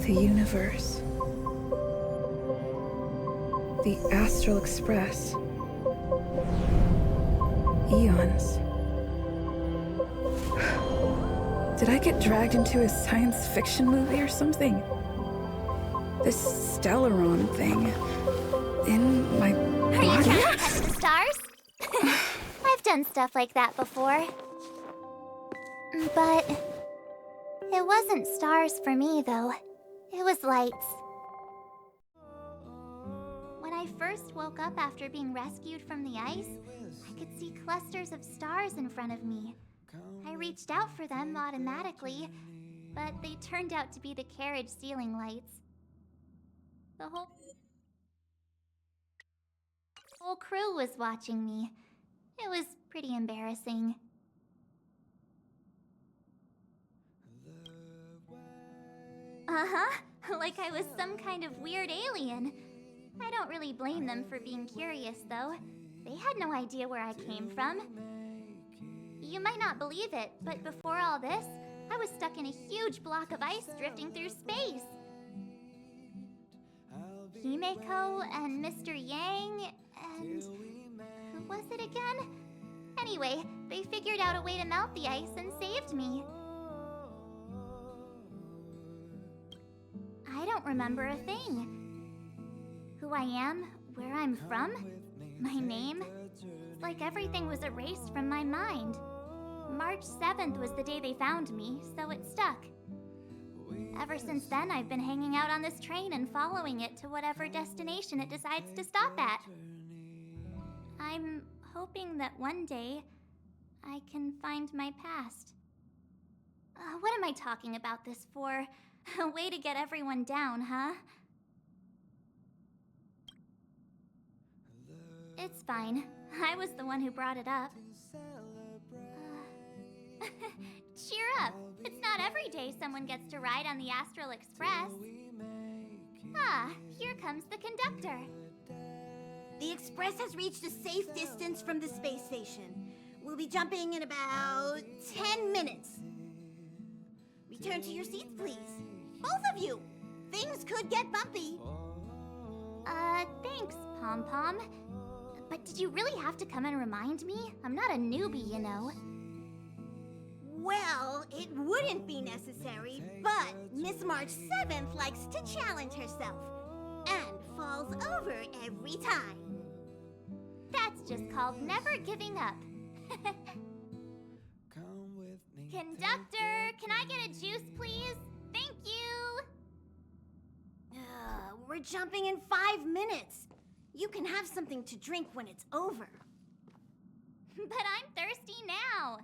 The universe. The Astral Express. Eons. Did I get dragged into a science fiction movie or something? This Stellaron thing in my Are you body? trying to touch the stars? I've done stuff like that before. But it wasn't stars for me, though. It was lights. When I first woke up after being rescued from the ice, I could see clusters of stars in front of me. I reached out for them automatically, but they turned out to be the carriage ceiling lights. The whole crew was watching me. It was pretty embarrassing. Like I was some kind of weird alien. I don't really blame them for being curious, though. They had no idea where I came from. You might not believe it, but before all this, I was stuck in a huge block of ice drifting through space. Himeko and Mr. Yang and... who was it again? Anyway, they figured out a way to melt the ice and saved me. I don't remember a thing. Who I am, where I'm from, my name. It's like everything was erased from my mind. March 7th was the day they found me, so it stuck. Ever since then, I've been hanging out on this train and following it to whatever destination it decides to stop at. I'm hoping that one day, I can find my past. What am I talking about this for? A way to get everyone down, huh? It's fine. I was the one who brought it up. Cheer up! It's not every day someone gets to ride on the Astral Express. Ah, here comes the conductor. The Express has reached a safe distance from the space station. We'll be jumping in about 10 minutes. Return to your seats, please. Both of you! Things could get bumpy. Thanks, Pom-Pom. But did you really have to come and remind me? I'm not a newbie, you know. Well, it wouldn't be necessary, but Miss March 7th likes to challenge herself. And falls over every time. That's just called never giving up. Conductor, can I get a juice, please? Thank you! We're jumping in 5 minutes. You can have something to drink when it's over. But I'm thirsty now.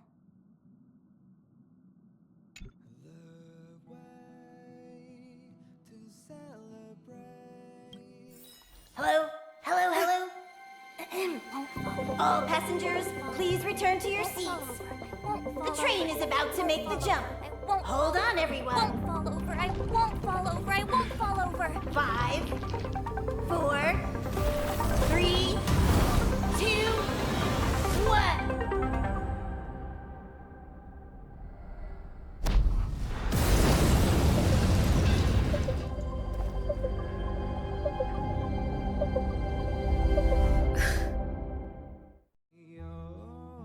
Hello? Hello, hello? All passengers, please return to your seats. The train is about to make the jump. Hold on, everyone. I won't fall over. I won't fall over. I won't fall over. 5, 4, 3, 2, 1.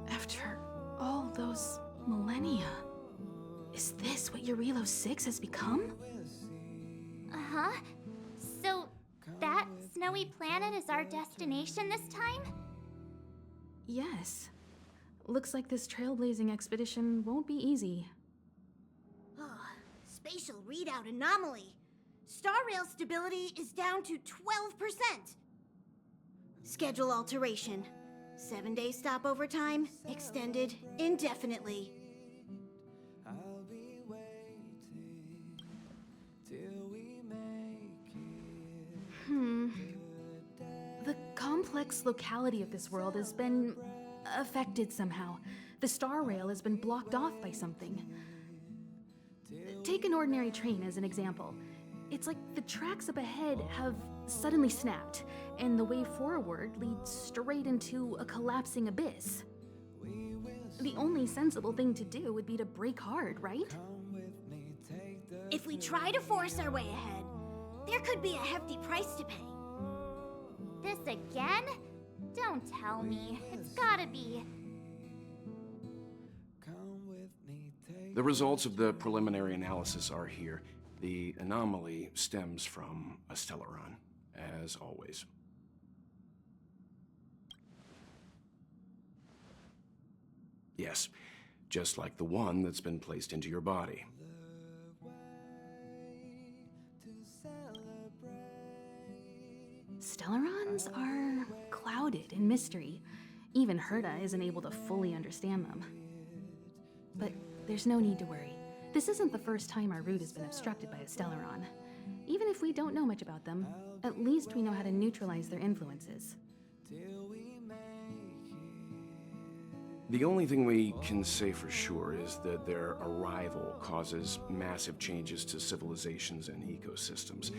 After all those millennia, is this what Eurilo 6 has become? Uh-huh. So, that snowy planet is our destination this time? Yes. Looks like this trailblazing expedition won't be easy. Oh, spatial readout anomaly. Star rail stability is down to 12%. Schedule alteration. 7-day stopover time extended indefinitely. The complex locality of this world has been affected somehow. The star rail has been blocked off by something. Take an ordinary train as an example. It's like the tracks up ahead have suddenly snapped, and the way forward leads straight into a collapsing abyss. The only sensible thing to do would be to brake hard, right? If we try to force our way ahead, there could be a hefty price to pay. This again? Don't tell me. It's gotta be. The results of the preliminary analysis are here. The anomaly stems from a Stellaron, as always. Yes, just like the one that's been placed into your body. Stellarons are clouded in mystery. Even Herta isn't able to fully understand them. But there's no need to worry. This isn't the first time our route has been obstructed by a Stellaron. Even if we don't know much about them, at least we know how to neutralize their influences. The only thing we can say for sure is that their arrival causes massive changes to civilizations and ecosystems.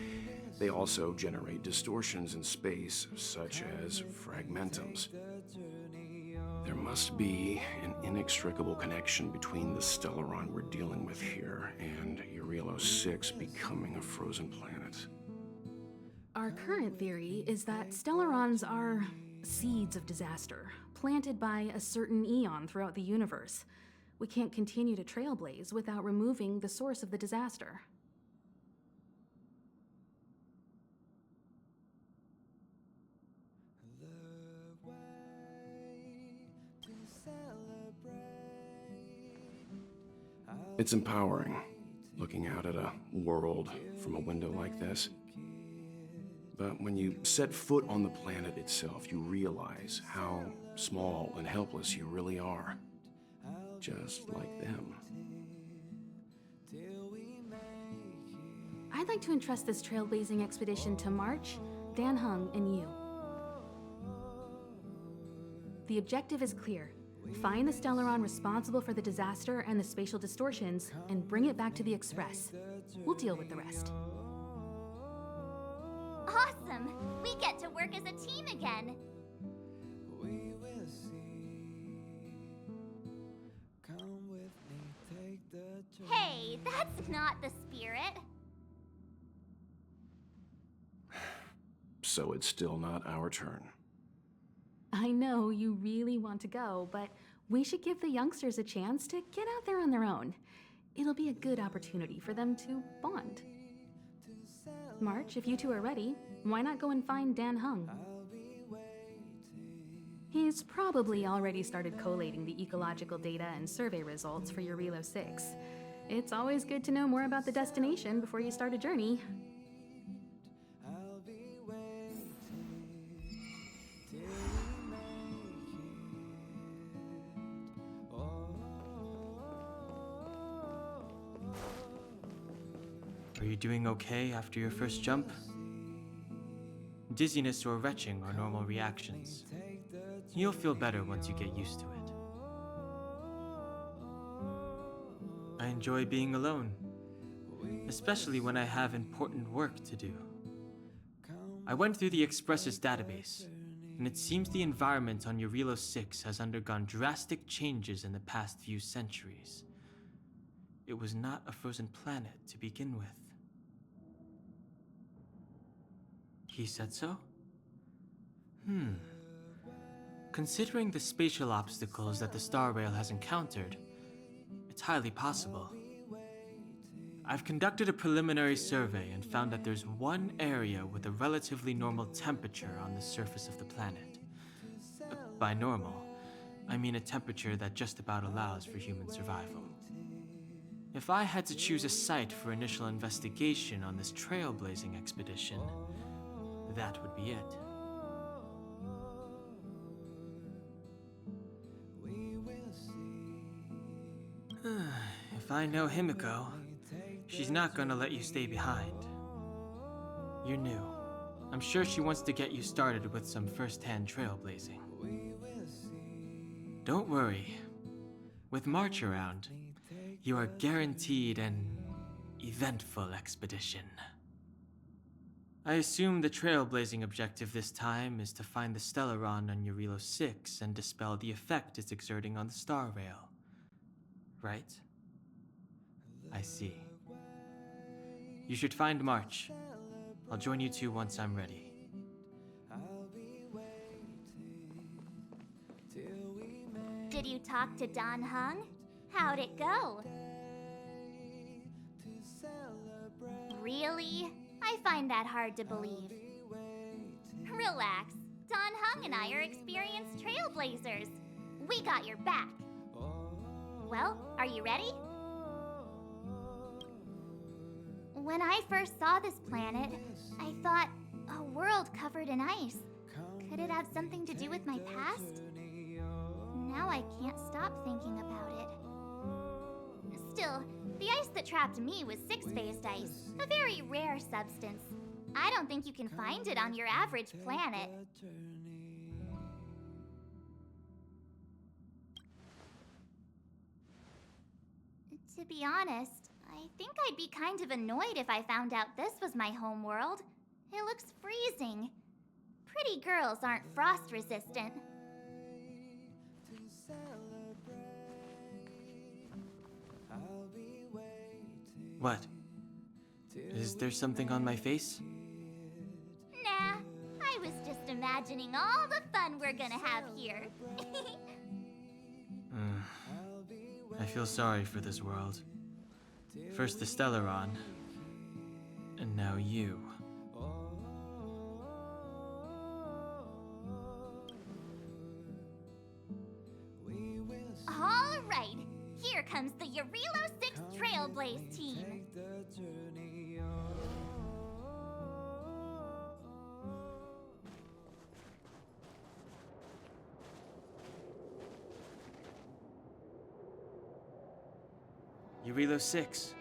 They also generate distortions in space, such as fragmentums. There must be an inextricable connection between the Stellaron we're dealing with here and Eurilo 6 becoming a frozen planet. Our current theory is that Stellarons are seeds of disaster, planted by a certain eon throughout the universe. We can't continue to trailblaze without removing the source of the disaster. It's empowering, looking out at a world from a window like this. But when you set foot on the planet itself, you realize how small and helpless you really are. Just like them. I'd like to entrust this trailblazing expedition to March, Dan Heng, and you. The objective is clear. Find the Stellaron responsible for the disaster and the spatial distortions, and bring it back to the Express. We'll deal with the rest. Awesome! We get to work as a team again. Hey, that's not the spirit. So it's still not our turn. I know you really want to go, but we should give the youngsters a chance to get out there on their own. It'll be a good opportunity for them to bond. March, if you two are ready, why not go and find Dan Heng? He's probably already started collating the ecological data and survey results for Eurilo 6. It's always good to know more about the destination before you start a journey. Are you doing okay after your first jump? Dizziness or retching are normal reactions. You'll feel better once you get used to it. I enjoy being alone, especially when I have important work to do. I went through the Express's database, and it seems the environment on Eurilo 6 has undergone drastic changes in the past few centuries. It was not a frozen planet to begin with. He said so? Considering the spatial obstacles that the Star Rail has encountered, it's highly possible. I've conducted a preliminary survey and found that there's one area with a relatively normal temperature on the surface of the planet. By normal, I mean a temperature that just about allows for human survival. If I had to choose a site for initial investigation on this trailblazing expedition, that would be it. If I know Himiko, she's not gonna let you stay behind. You're new. I'm sure she wants to get you started with some first-hand trailblazing. Don't worry. With March around, you are guaranteed an eventful expedition. I assume the trailblazing objective this time is to find the Stellaron on Eurilo 6 and dispel the effect it's exerting on the Star Rail. Right? I see. You should find March. I'll join you two once I'm ready. Did you talk to Don Hung? How'd it go? Really? I find that hard to believe. Relax. Don Hung and I are experienced trailblazers. We got your back. Well, are you ready? When I first saw this planet, I thought, a world covered in ice. Could it have something to do with my past? Now I can't stop thinking about it. Still, the ice that trapped me was six-phased ice, a very rare substance. I don't think you can find it on your average planet. To be honest, I think I'd be kind of annoyed if I found out this was my home world. It looks freezing. Pretty girls aren't frost resistant. What? Is there something on my face? Nah, I was just imagining all the fun we're gonna have here. I feel sorry for this world. First the Stellaron, and now you. All right, here comes the Eurilo 6 Trailblaze team. Eurilo 6.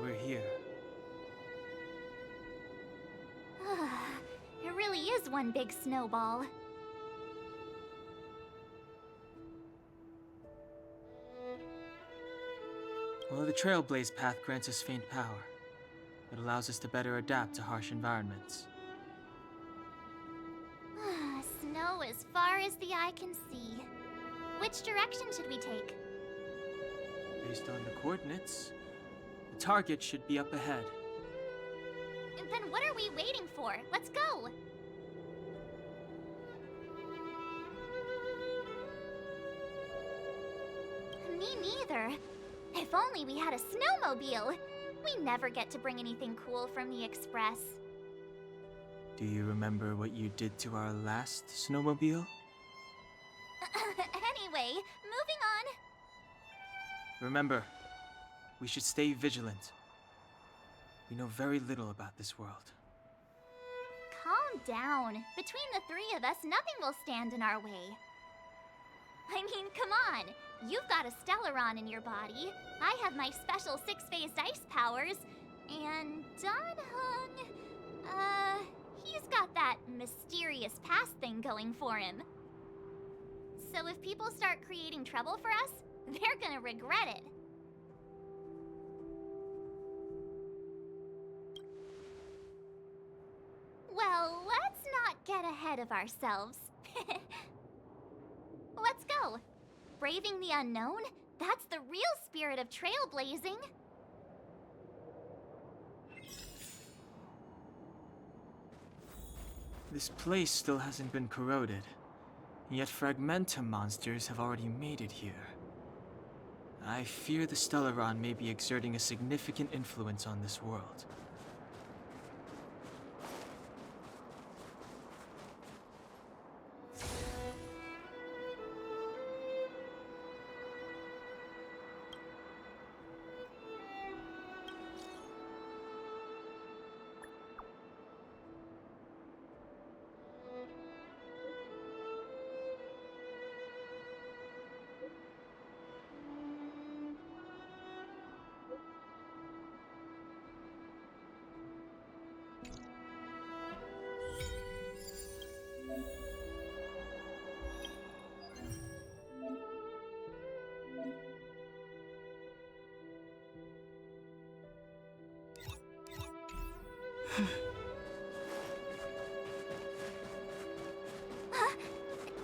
We're here. It really is one big snowball. Well, the Trailblaze path grants us faint power. It allows us to better adapt to harsh environments. Snow as far as the eye can see. Which direction should we take? Based on the coordinates, the target should be up ahead. Then what are we waiting for? Let's go! Me neither. If only we had a snowmobile. We never get to bring anything cool from the Express. Do you remember what you did to our last snowmobile? Anyway, moving on. Remember, we should stay vigilant. We know very little about this world. Calm down. Between the three of us, nothing will stand in our way. I mean, come on. You've got a Stellaron in your body. I have my special six-phased ice powers. And Don Hung, he's got that mysterious past thing going for him. So if people start creating trouble for us, they're gonna regret it. Well, let's not get ahead of ourselves. Let's go. Braving the unknown? That's the real spirit of trailblazing. This place still hasn't been corroded, yet Fragmentum monsters have already made it here. I fear the Stellaron may be exerting a significant influence on this world.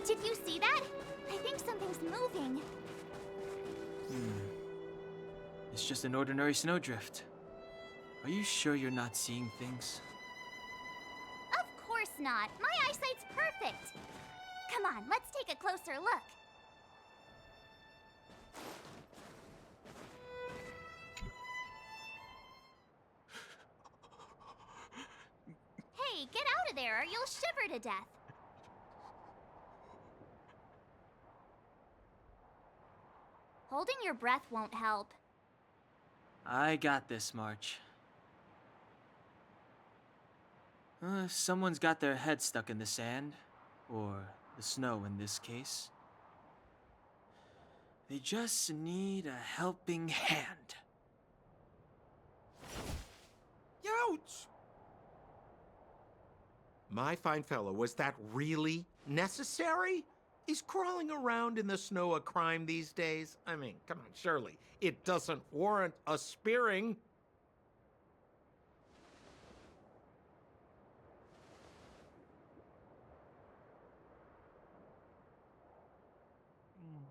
Did you see that? I think something's moving. It's just an ordinary snowdrift. Are you sure you're not seeing things? Of course not. My eyesight's perfect. Come on, let's take a closer look. Hey, get out of there or you'll shiver to death. Holding your breath won't help. I got this, March. Someone's got their head stuck in the sand, or the snow in this case. They just need a helping hand. Ouch! My fine fellow, was that really necessary? Is crawling around in the snow a crime these days? I mean, come on, surely. It doesn't warrant a spearing.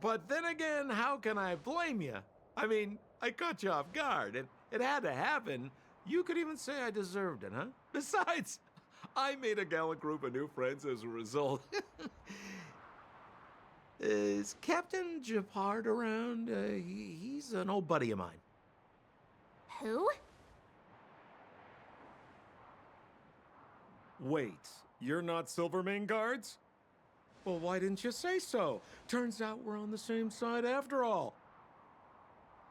But then again, how can I blame you? I mean, I caught you off guard. It had to happen. You could even say I deserved it, huh? Besides, I made a gallant group of new friends as a result. Is Captain Japard around? He's an old buddy of mine. Who? Wait, you're not Silvermane guards? Well, why didn't you say so? Turns out we're on the same side after all.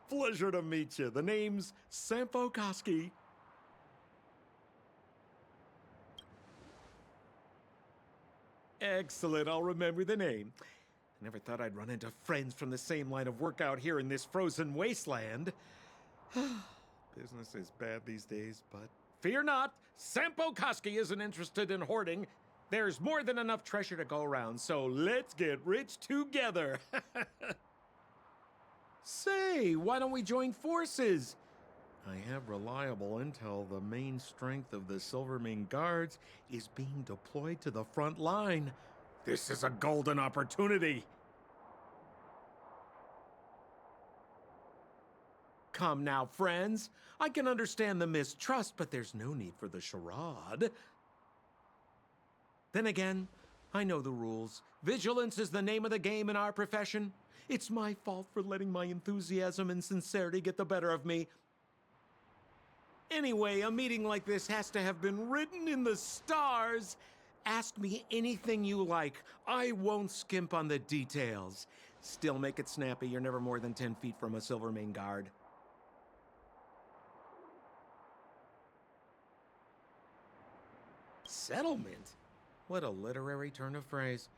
Pleasure to meet you. The name's Sampo Koski. Excellent, I'll remember the name. I never thought I'd run into friends from the same line of work out here in this frozen wasteland. Business is bad these days, but fear not, Sampo Koski isn't interested in hoarding. There's more than enough treasure to go around, so let's get rich together. Say, why don't we join forces? I have reliable intel the main strength of the Silvermane Guards is being deployed to the front line. This is a golden opportunity. Come now, friends. I can understand the mistrust, but there's no need for the charade. Then again, I know the rules. Vigilance is the name of the game in our profession. It's my fault for letting my enthusiasm and sincerity get the better of me. Anyway, a meeting like this has to have been written in the stars. Ask me anything you like. I won't skimp on the details. Still make it snappy. You're never more than 10 feet from a Silvermane guard. Settlement? What a literary turn of phrase.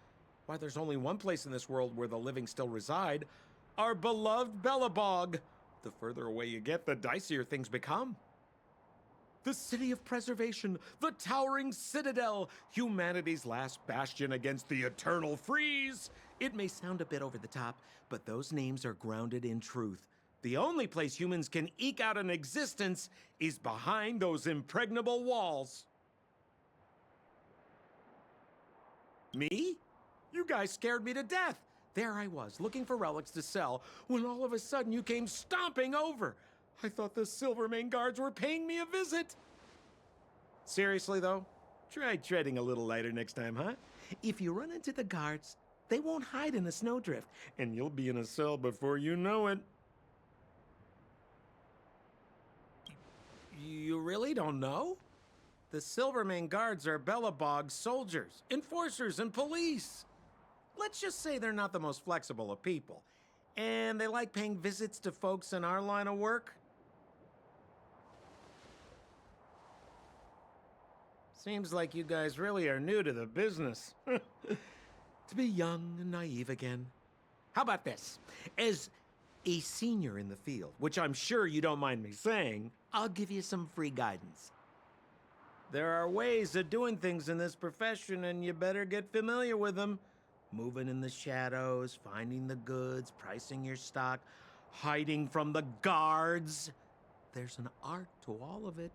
Why, there's only one place in this world where the living still reside. Our beloved Bellabog. The further away you get, the dicier things become. The city of preservation, the towering citadel, humanity's last bastion against the eternal freeze. It may sound a bit over the top, but those names are grounded in truth. The only place humans can eke out an existence is behind those impregnable walls. Me? You guys scared me to death. There I was, looking for relics to sell, when all of a sudden you came stomping over. I thought the Silvermane Guards were paying me a visit. Seriously, though, try treading a little lighter next time, huh? If you run into the guards, they won't hide in a snowdrift, and you'll be in a cell before you know it. You really don't know? The Silvermane Guards are Bellabog's soldiers, enforcers, and police. Let's just say they're not the most flexible of people, and they like paying visits to folks in our line of work. Seems like you guys really are new to the business. To be young and naive again. How about this? As a senior in the field, which I'm sure you don't mind me saying, I'll give you some free guidance. There are ways of doing things in this profession, and you better get familiar with them. Moving in the shadows, finding the goods, pricing your stock, hiding from the guards. There's an art to all of it.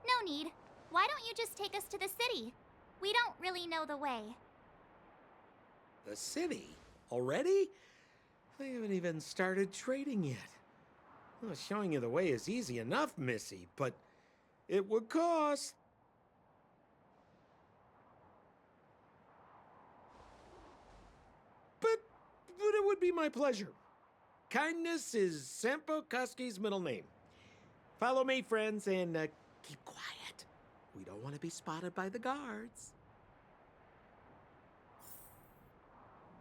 No need. Why don't you just take us to the city? We don't really know the way. The city? Already? I haven't even started trading yet. Well, showing you the way is easy enough, Missy, but it would cost. But it would be my pleasure. Kindness is Sampo Koski's middle name. Follow me, friends, and keep quiet. We don't want to be spotted by the guards.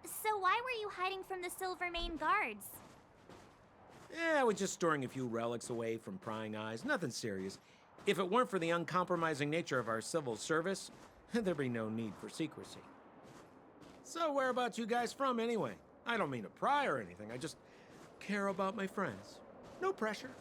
So why were you hiding from the Silvermane guards? Yeah, I was just storing a few relics away from prying eyes. Nothing serious. If it weren't for the uncompromising nature of our civil service, there'd be no need for secrecy. So whereabouts you guys from, anyway? I don't mean to pry or anything. I just care about my friends. No pressure.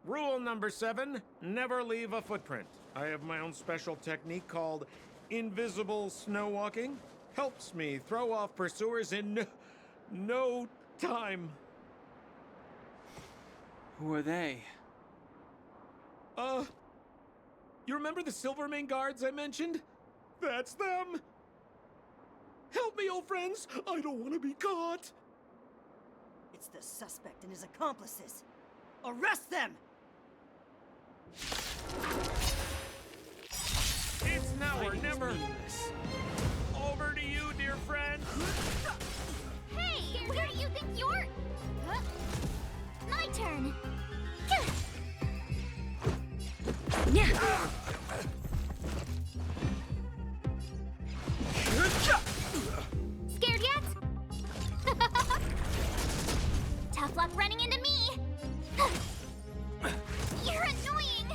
Rule number 7, never leave a footprint. I have my own special technique called invisible snow walking. Helps me throw off pursuers in no time. Who are they? You remember the Silvermane guards I mentioned? That's them! Help me, old friends! I don't want to be caught! It's the suspect and his accomplices. Arrest them! It's now or never. Over to you, dear friend. Hey, where do you think you're... My turn. Scared yet? Tough luck running into me. You're annoying.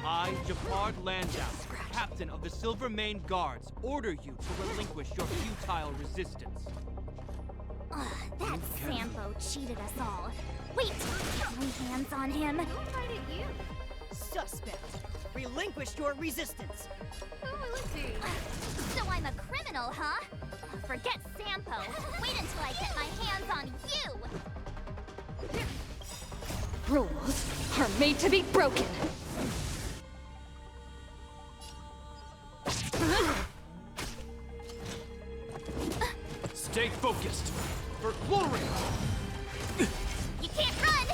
I, Jafar Landau, captain of the Silvermane Guards, order you to relinquish your futile resistance. Ugh, that Sampo cheated us all. Wait, get my hands on him. Who invited you? Suspect, relinquish your resistance. So I'm a criminal, huh? Forget Sampo. Wait until I get my hands on you. Rules are made to be broken. Stay focused. For glory! You can't run!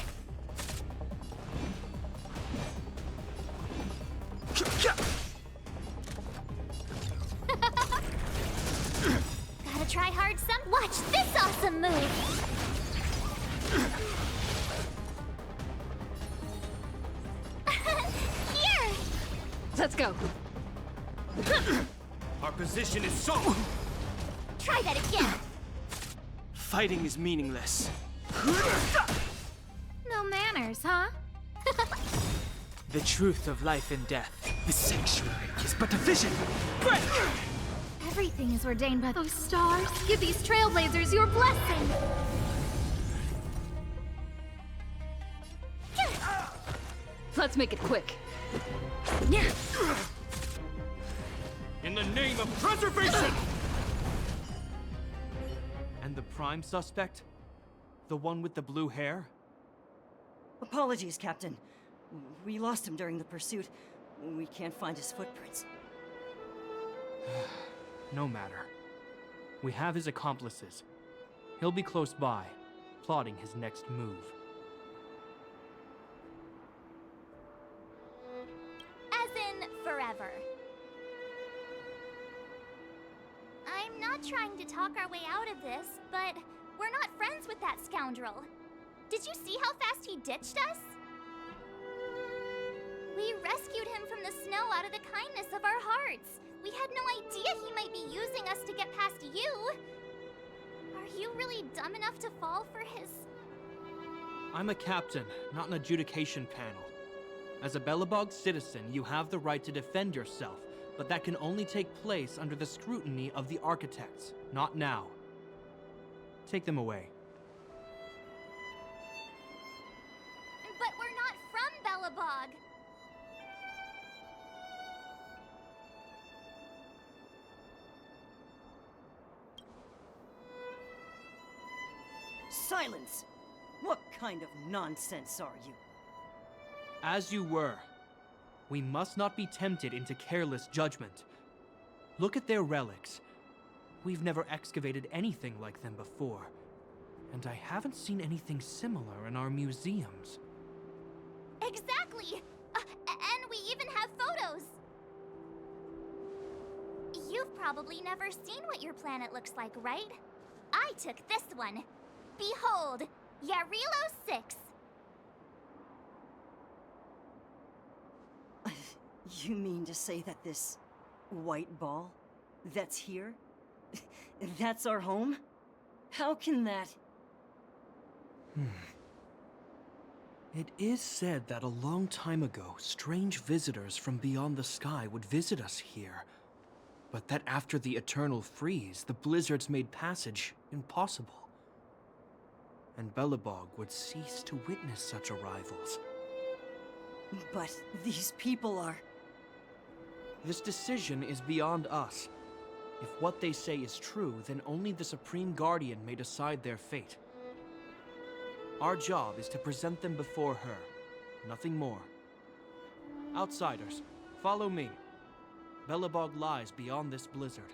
Gotta try hard some. Watch this awesome move! Here! Let's go. Our position is so... Try that again! Fighting is meaningless. No manners, huh? The truth of life and death. The sanctuary is but a vision. Break! Everything is ordained by those stars. Give these trailblazers your blessing! Let's make it quick. In the name of preservation! And the prime suspect? The one with the blue hair? Apologies, Captain. We lost him during the pursuit. We can't find his footprints. No matter. We have his accomplices. He'll be close by, plotting his next move. As in, forever. I'm not trying to talk our way out of this, but we're not friends with that scoundrel. Did you see how fast he ditched us? We rescued him from the snow out of the kindness of our hearts. We had no idea he might be using us to get past you. Are you really dumb enough to fall for his... I'm a captain, not an adjudication panel. As a Belobog citizen, you have the right to defend yourself, but that can only take place under the scrutiny of the architects, not now. Take them away. But we're not from Belobog. Silence! What kind of nonsense are you? As you were. We must not be tempted into careless judgment. Look at their relics. We've never excavated anything like them before, and I haven't seen anything similar in our museums. Exactly! And we even have photos! You've probably never seen what your planet looks like, right? I took this one. Behold, Yarilo 6. You mean to say that this white ball that's here, that's our home? How can that... It is said that a long time ago, strange visitors from beyond the sky would visit us here. But that after the eternal freeze, the blizzards made passage impossible. And Belobog would cease to witness such arrivals. But these people are... This decision is beyond us. If what they say is true, then only the Supreme Guardian may decide their fate. Our job is to present them before her, nothing more. Outsiders, follow me. Belobog lies beyond this blizzard.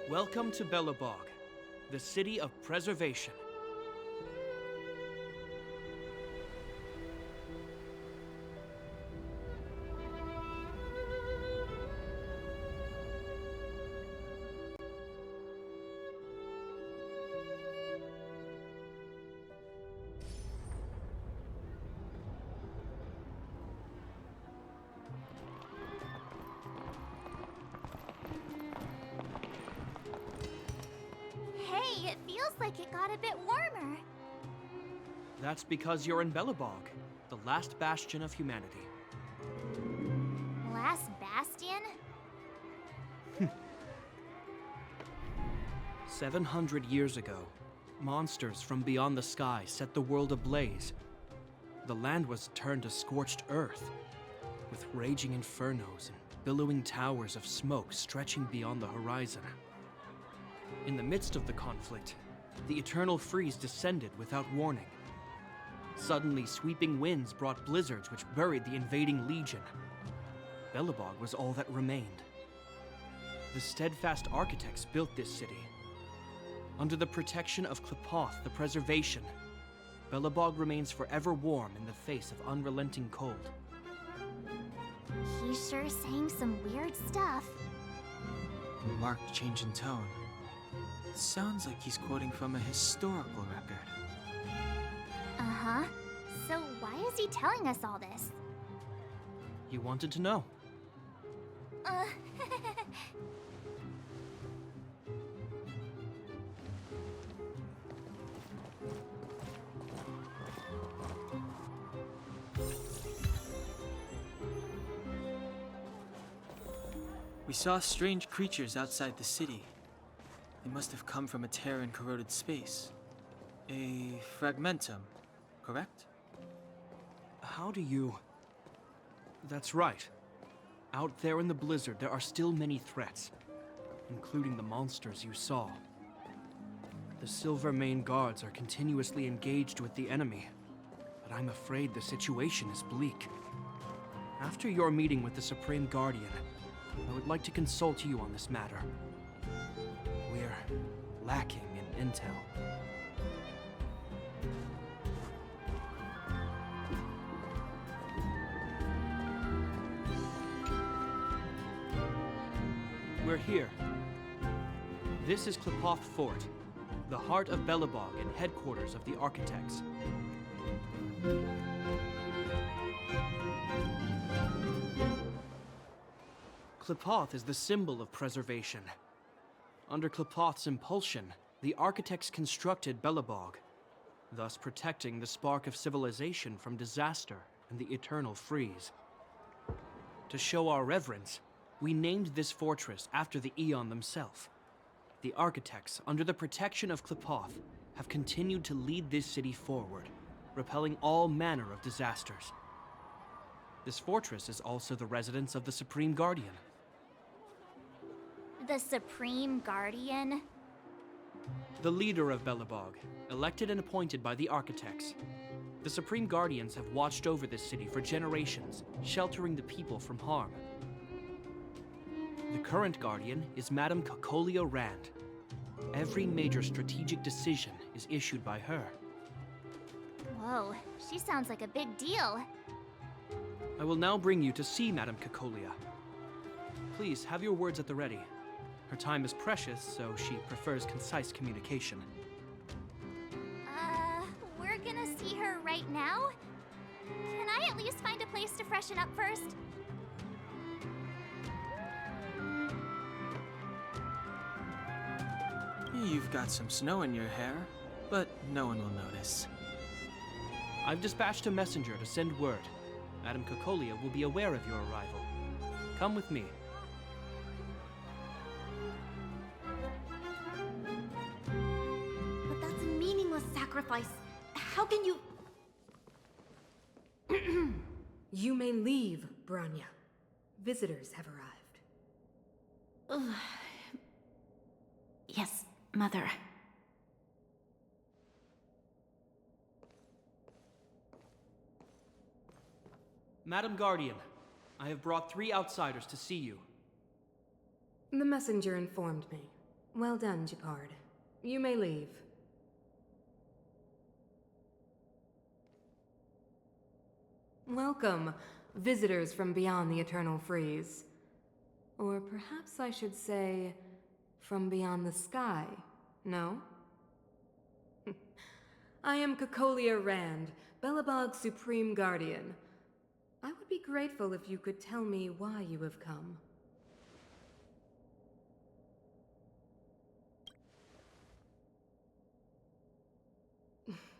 Welcome to Belobog, the city of preservation. Hey, it feels like it got a bit warmer. That's because you're in Belobog, the last bastion of humanity. Last bastion? 700 years ago, monsters from beyond the sky set the world ablaze. The land was turned to scorched earth, with raging infernos and billowing towers of smoke stretching beyond the horizon. In the midst of the conflict, the eternal freeze descended without warning. Suddenly, sweeping winds brought blizzards which buried the invading legion. Belobog was all that remained. The steadfast architects built this city. Under the protection of Klepoth, the preservation, Belobog remains forever warm in the face of unrelenting cold. He's sure saying some weird stuff. Marked change in tone. It sounds like he's quoting from a historical record. Uh-huh. So why is he telling us all this? You wanted to know. We saw strange creatures outside the city. They must have come from a tear in corroded space. A fragmentum, correct? How do you... That's right. Out there in the blizzard, there are still many threats, including the monsters you saw. The Silvermane guards are continuously engaged with the enemy, but I'm afraid the situation is bleak. After your meeting with the Supreme Guardian, I would like to consult you on this matter. We're lacking in intel. We're here. This is Klepoth Fort, the heart of Belobog and headquarters of the architects. Qlipoth is the symbol of preservation. Under Qlipoth's impulsion, the architects constructed Belobog, thus protecting the spark of civilization from disaster and the eternal freeze. To show our reverence, we named this fortress after the Aeon themselves. The architects, under the protection of Qlipoth, have continued to lead this city forward, repelling all manner of disasters. This fortress is also the residence of the Supreme Guardian. The Supreme Guardian? The leader of Belobog, elected and appointed by the architects. The Supreme Guardians have watched over this city for generations, sheltering the people from harm. The current Guardian is Madame Cocolia Rand. Every major strategic decision is issued by her. Whoa, she sounds like a big deal. I will now bring you to see Madame Cocolia. Please, have your words at the ready. Her time is precious, so she prefers concise communication. We're gonna see her right now? Can I at least find a place to freshen up first? You've got some snow in your hair, but no one will notice. I've dispatched a messenger to send word. Madame Cocolia will be aware of your arrival. Come with me. But that's a meaningless sacrifice. How can you... You may leave, Branya. Visitors have arrived. Yes, Mother. Madame Guardian, I have brought 3 outsiders to see you. The messenger informed me. Well done, Gepard. You may leave. Welcome, visitors from beyond the Eternal Freeze. Or perhaps I should say, from beyond the sky, no? I am Cocolia Rand, Belobog's Supreme Guardian. I would be grateful if you could tell me why you have come.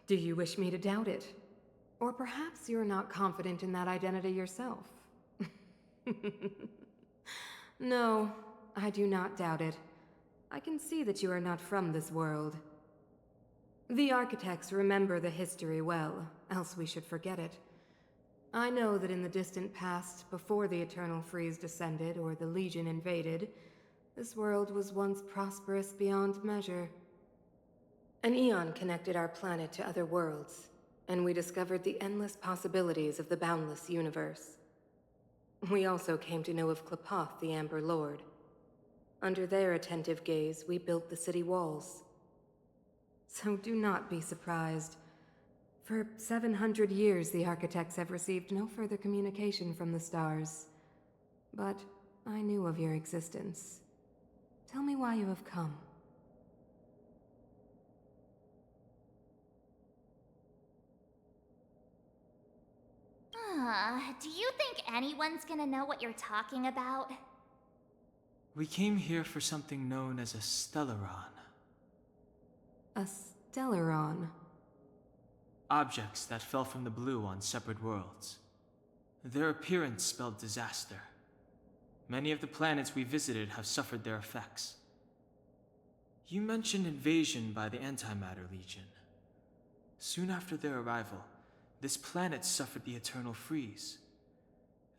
Do you wish me to doubt it? Or perhaps you're not confident in that identity yourself. No, I do not doubt it. I can see that you are not from this world. The architects remember the history well, else we should forget it. I know that in the distant past, before the Eternal Freeze descended or the Legion invaded, this world was once prosperous beyond measure. An Aeon connected our planet to other worlds, and we discovered the endless possibilities of the boundless universe. We also came to know of Qlipoth, the Amber Lord. Under their attentive gaze, we built the city walls. So do not be surprised. For 700 years, the architects have received no further communication from the stars. But I knew of your existence. Tell me why you have come. Do you think anyone's gonna know what you're talking about? We came here for something known as a Stellaron. A Stellaron. Objects that fell from the blue on separate worlds. Their appearance spelled disaster. Many of the planets we visited have suffered their effects. You mentioned invasion by the Antimatter Legion. Soon after their arrival, this planet suffered the Eternal Freeze.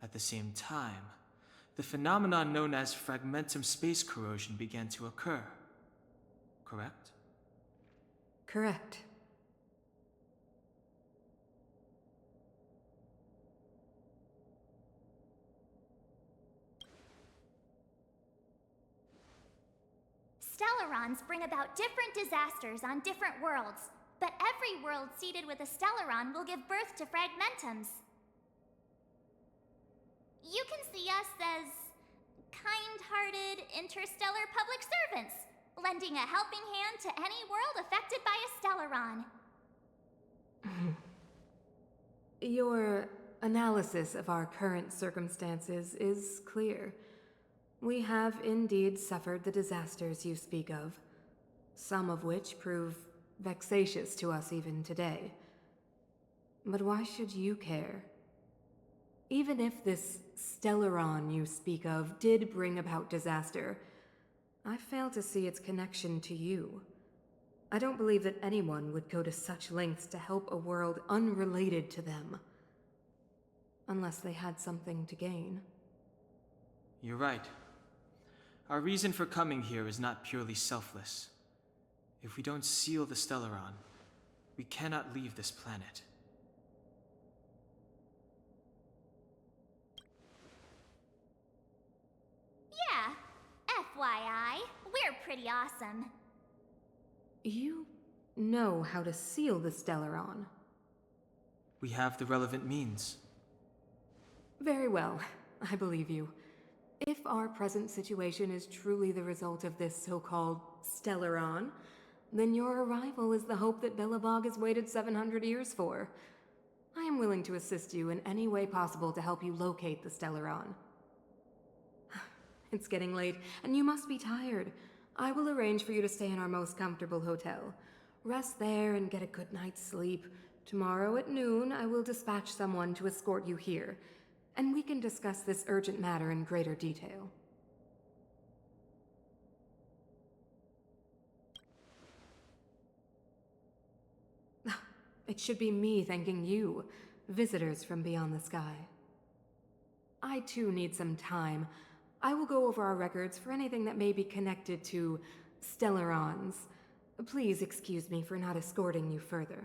At the same time, the phenomenon known as fragmentum space corrosion began to occur. Correct? Correct. Stellarons bring about different disasters on different worlds, but every world seeded with a Stellaron will give birth to fragmentums. You can see us as kind-hearted interstellar public servants, lending a helping hand to any world affected by a Stellaron. Your analysis of our current circumstances is clear. We have indeed suffered the disasters you speak of, some of which prove vexatious to us even today. But why should you care? Even if this Stellaron you speak of did bring about disaster, I fail to see its connection to you. I don't believe that anyone would go to such lengths to help a world unrelated to them. Unless they had something to gain. You're right. Our reason for coming here is not purely selfless. If we don't seal the Stellaron, we cannot leave this planet. Yeah, FYI, we're pretty awesome. You know how to seal the Stellaron. We have the relevant means. Very well, I believe you. If our present situation is truly the result of this so-called Stellaron, then your arrival is the hope that Belobog has waited 700 years for. I am willing to assist you in any way possible to help you locate the Stellaron. It's getting late, and you must be tired. I will arrange for you to stay in our most comfortable hotel. Rest there and get a good night's sleep. Tomorrow at noon, I will dispatch someone to escort you here, and we can discuss this urgent matter in greater detail. It should be me thanking you, visitors from beyond the sky. I too need some time. I will go over our records for anything that may be connected to Stellarons. Please excuse me for not escorting you further.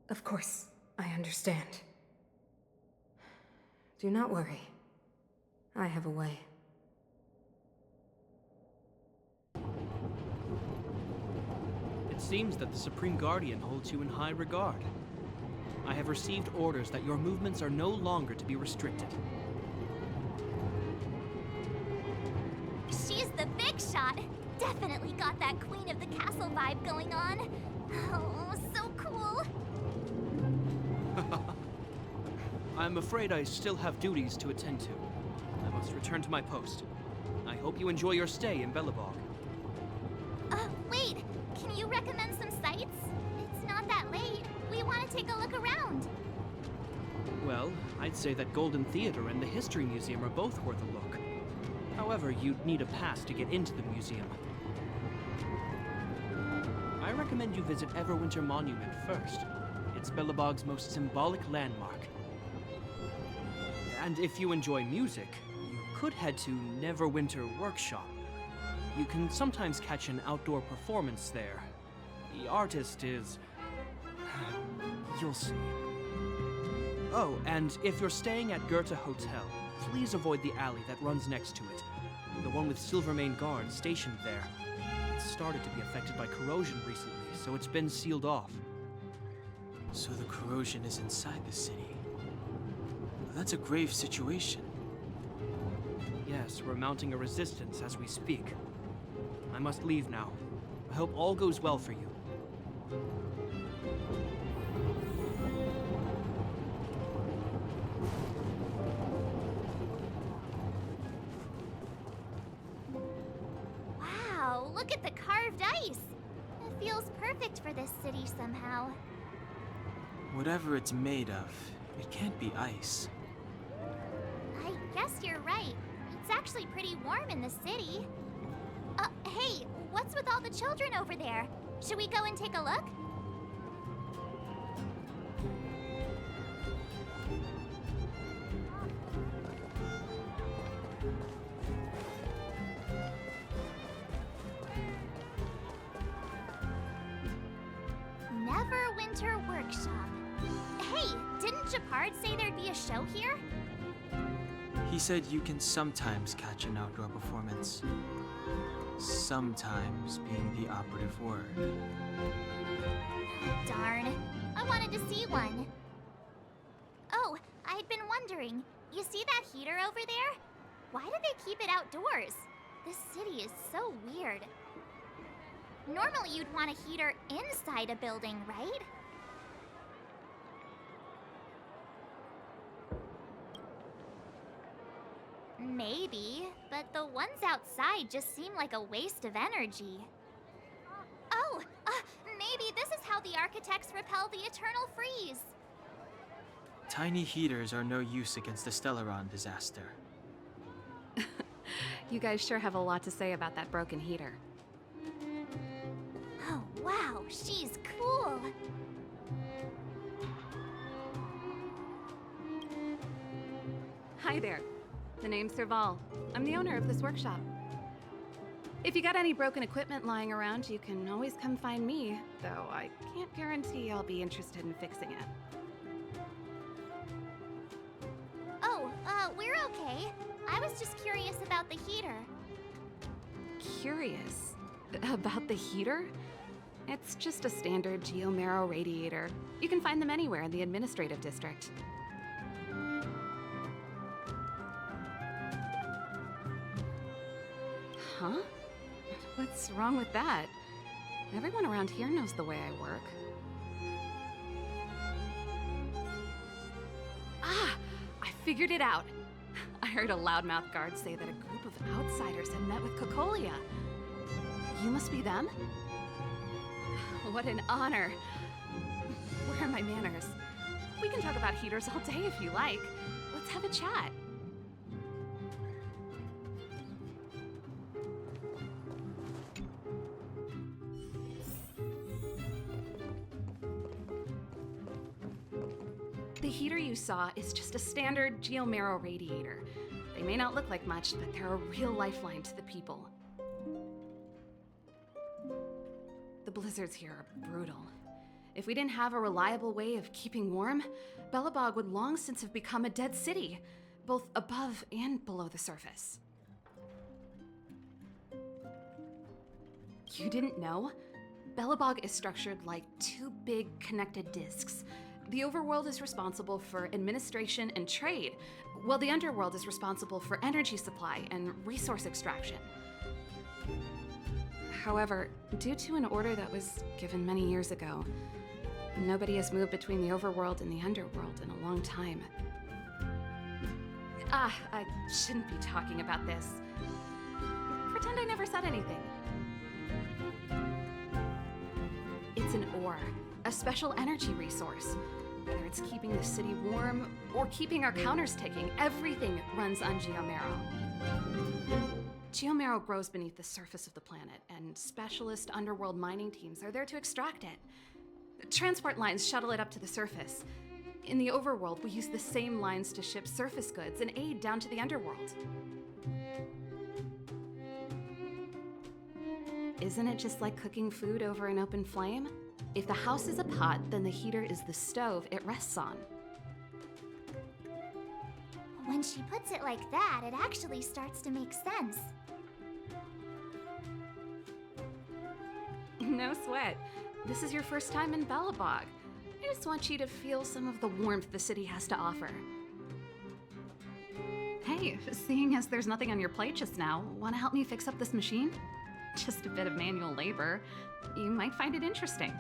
Of course, I understand. Do not worry. I have a way. It seems that the Supreme Guardian holds you in high regard. I have received orders that your movements are no longer to be restricted. She's the big shot. Definitely got that Queen of the Castle vibe going on. Oh, so cool. I'm afraid I still have duties to attend to. I must return to my post. I hope you enjoy your stay in Belobog. Wait. Can you recommend some sites? It's not that late. We want to take a look around. Well, I'd say that Golden Theater and the History Museum are both worth a look. However, you'd need a pass to get into the museum. I recommend you visit Everwinter Monument first. It's Belobog's most symbolic landmark. And if you enjoy music, you could head to Neverwinter Workshop. You can sometimes catch an outdoor performance there. The artist is... you'll see. Oh, and if you're staying at Goethe Hotel, please avoid the alley that runs next to it. The one with Silvermane guards stationed there. It started to be affected by corrosion recently, so it's been sealed off. So the corrosion is inside the city. That's a grave situation. Yes, we're mounting a resistance as we speak. I must leave now. I hope all goes well for you. Wow, look at the carved ice. It feels perfect for this city somehow. Whatever it's made of, it can't be ice. I guess you're right. It's actually pretty warm in the city. Hey, what's with all the children over there? Should we go and take a look? Neverwinter Workshop. Hey, didn't Japard say there'd be a show here? He said you can sometimes catch an outdoor performance. sometimes being the operative word. Darn. I wanted to see one. Oh, I'd been wondering. You see that heater over there? Why do they keep it outdoors? This city is so weird. Normally you'd want a heater inside a building, right? Maybe, but the ones outside just seem like a waste of energy. Oh, maybe this is how the architects repel the eternal freeze. Tiny heaters are no use against the Stellaron disaster. You guys sure have a lot to say about that broken heater. Oh, wow, she's cool. Hi there. The name's Serval. I'm the owner of this workshop. If you got any broken equipment lying around, you can always come find me, though I can't guarantee I'll be interested in fixing it. Oh, we're okay. I was just curious about the heater. Curious? About the heater? It's just a standard geomarrow radiator. You can find them anywhere in the administrative district. Huh? What's wrong with that? Everyone around here knows the way I work. Ah! I figured it out! I heard a loudmouth guard say that a group of outsiders had met with Cocolia. You must be them? What an honor. Where are my manners? We can talk about heaters all day if you like. Let's have a chat. The heater you saw is just a standard geomarrow radiator. They may not look like much, but they're a real lifeline to the people. The blizzards here are brutal. If we didn't have a reliable way of keeping warm, Belobog would long since have become a dead city, both above and below the surface. You didn't know? Belobog is structured like two big connected disks. The overworld is responsible for administration and trade, while the underworld is responsible for energy supply and resource extraction. However, due to an order that was given many years ago, nobody has moved between the overworld and the underworld in a long time. I shouldn't be talking about this. Pretend I never said anything. It's an ore, a special energy resource. Whether it's keeping the city warm or keeping our counters ticking, everything runs on geomarrow. Geomarrow grows beneath the surface of the planet, and specialist underworld mining teams are there to extract it. Transport lines shuttle it up to the surface. In the overworld, we use the same lines to ship surface goods and aid down to the underworld. Isn't it just like cooking food over an open flame? If the house is a pot, then the heater is the stove it rests on. When she puts it like that, it actually starts to make sense. No sweat. This is your first time in Belobog. I just want you to feel some of the warmth the city has to offer. Hey, seeing as there's nothing on your plate just now, want to help me fix up this machine? Just a bit of manual labor. You might find it interesting.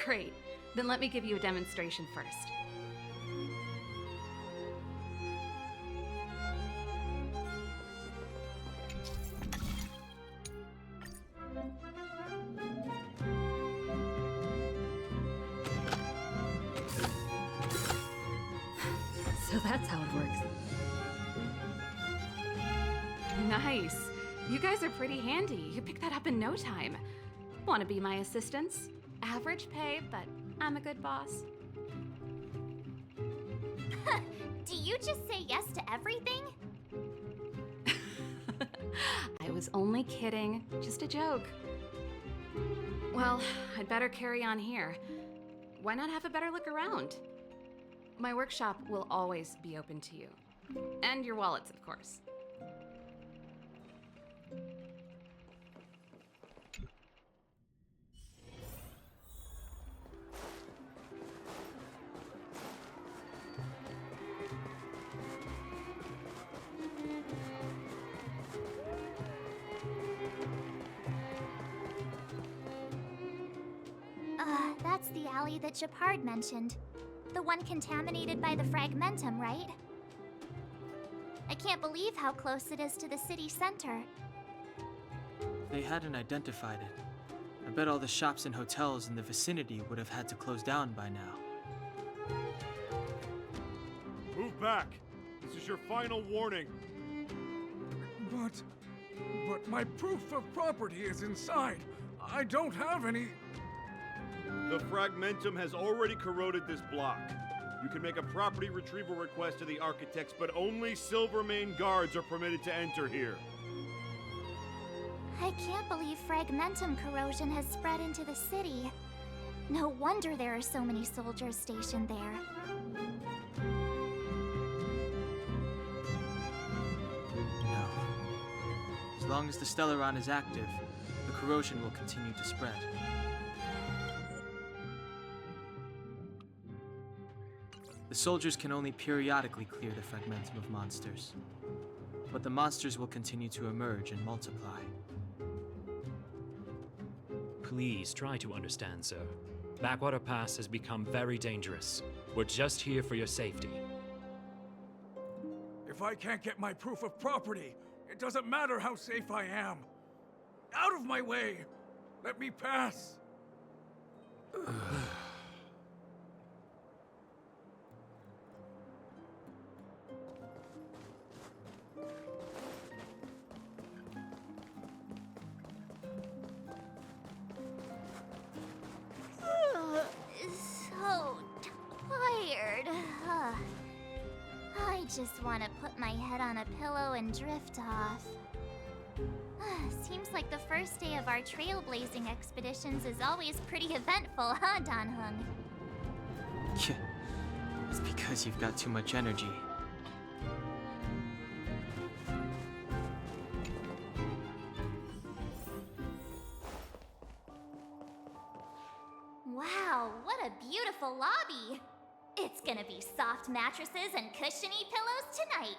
Great. Then let me give you a demonstration first. So that's how it works. Nice. You guys are pretty handy. You picked that up in no time. Want to be my assistants? Average pay, but I'm a good boss. Do you just say yes to everything? I was only kidding. Just a joke. Well, I'd better carry on here. Why not have a better look around? My workshop will always be open to you. And your wallets, of course. the alley that Japard mentioned. The one contaminated by the fragmentum, right? I can't believe how close it is to the city center. If they hadn't identified it, I bet all the shops and hotels in the vicinity would have had to close down by now. Move back! This is your final warning. But my proof of property is inside. I don't have any... The fragmentum has already corroded this block. You can make a property retrieval request to the architects, but only Silvermane guards are permitted to enter here. I can't believe fragmentum corrosion has spread into the city. No wonder there are so many soldiers stationed there. No. As long as the Stellaron is active, the corrosion will continue to spread. The soldiers can only periodically clear the fragmentum of monsters, but the monsters will continue to emerge and multiply. Please try to understand, sir. Backwater Pass has become very dangerous. We're just here for your safety. If I can't get my proof of property, it doesn't matter how safe I am. Out of my way! Let me pass! So tired. I just want to put my head on a pillow and drift off. Seems like the first day of our trailblazing expeditions is always pretty eventful, huh, Danhung? Yeah, it's because you've got too much energy. Wow, what a beautiful lobby! It's gonna be soft mattresses and cushiony pillows tonight.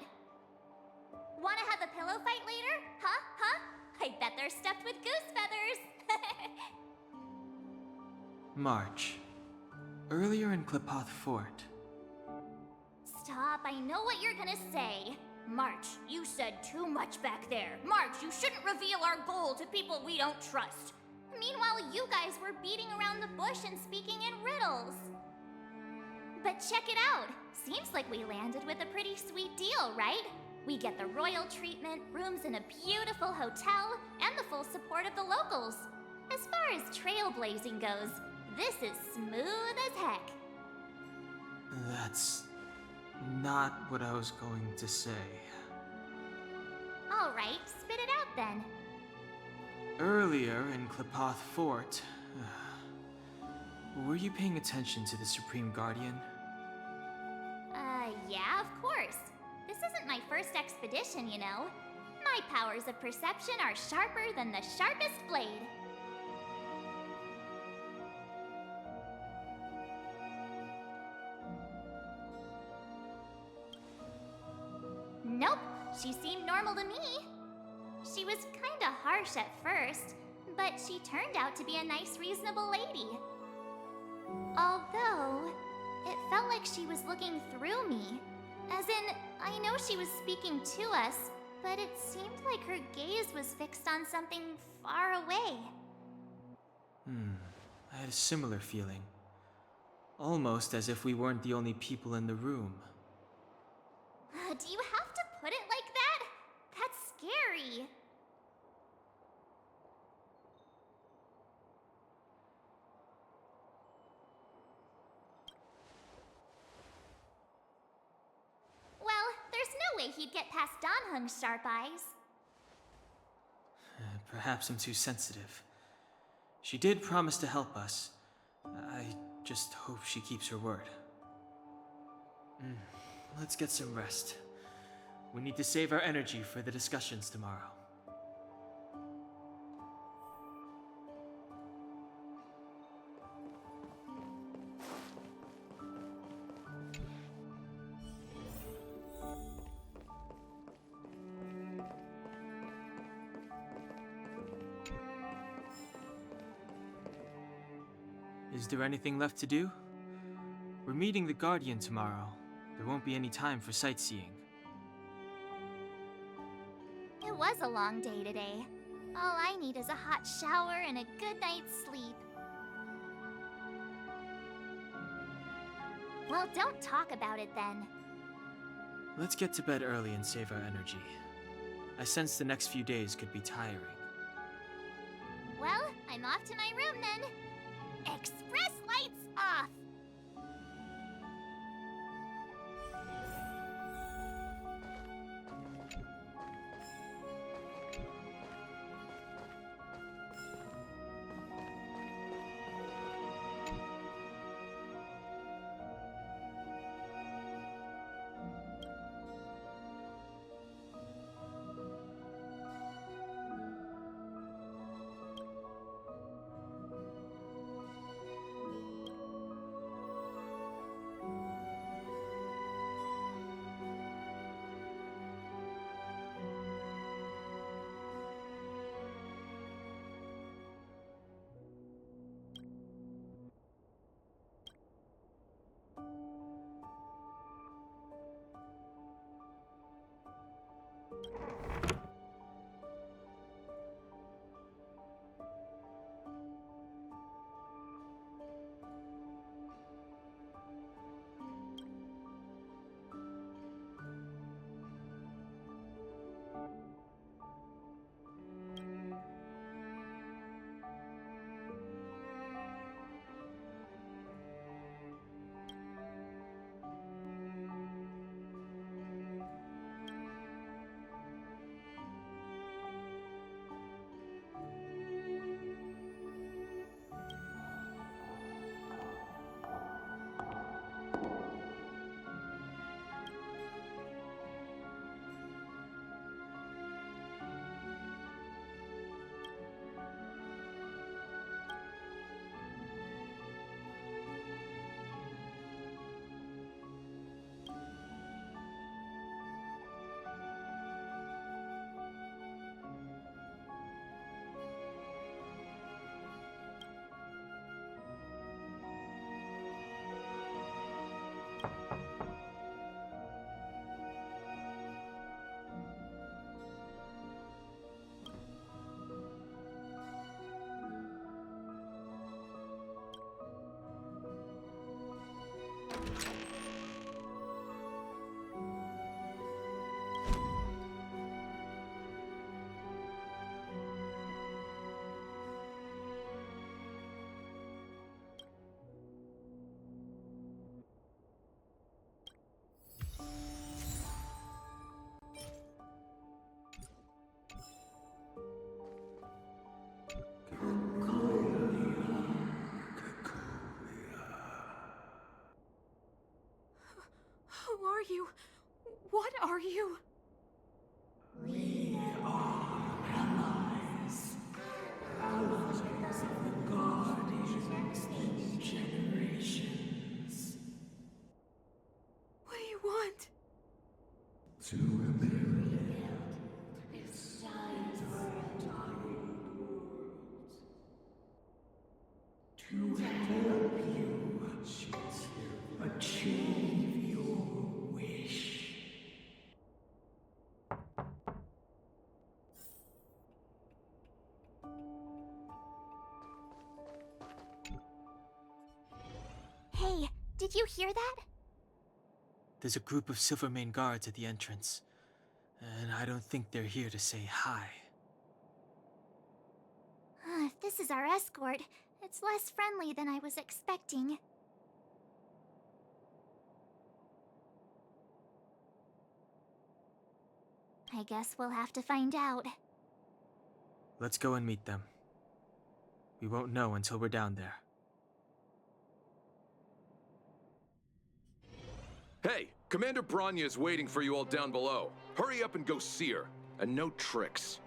Wanna have a pillow fight later? Huh? I bet they're stuffed with goose feathers! March. Earlier in Klipoth Fort. Stop, I know what you're gonna say. March, you said too much back there. March, you shouldn't reveal our goal to people we don't trust. Meanwhile, you guys were beating around the bush and speaking in riddles. But check it out. Seems like we landed with a pretty sweet deal, right? We get the royal treatment, rooms in a beautiful hotel, and the full support of the locals. As far as trailblazing goes, this is smooth as heck. That's not what I was going to say. All right, spit it out then. Earlier in Klipoth Fort, were you paying attention to the Supreme Guardian? Yeah, of course. This isn't my first expedition, you know. My powers of perception are sharper than the sharpest blade. Nope, she seemed normal to me. She was kinda harsh at first, but she turned out to be a nice, reasonable lady. Although, it felt like she was looking through me. As in, I know she was speaking to us, but it seemed like her gaze was fixed on something far away. I had a similar feeling. Almost as if we weren't the only people in the room. Do you have to put it like that? That's scary. Well, there's no way he'd get past Danhung's sharp eyes. Perhaps I'm too sensitive. She did promise to help us. I just hope she keeps her word. Let's get some rest. We need to save our energy for the discussions tomorrow. Is there anything left to do? We're meeting the Guardian tomorrow. There won't be any time for sightseeing. It was a long day today. All I need is a hot shower and a good night's sleep. Well, don't talk about it then. Let's get to bed early and save our energy. I sense the next few days could be tiring. Well, I'm off to my room then. Express lights off! Who are you? What are you? We are allies. Allies of the Guardians through generations. What do you want? To rebuild its to help you achieve your wish. Hey, did you hear that? There's a group of Silvermane guards at the entrance, and I don't think they're here to say hi. If this is our escort, it's less friendly than I was expecting. I guess we'll have to find out. Let's go and meet them. We won't know until we're down there. Hey, Commander Bronya is waiting for you all down below. Hurry up and go see her. And no tricks.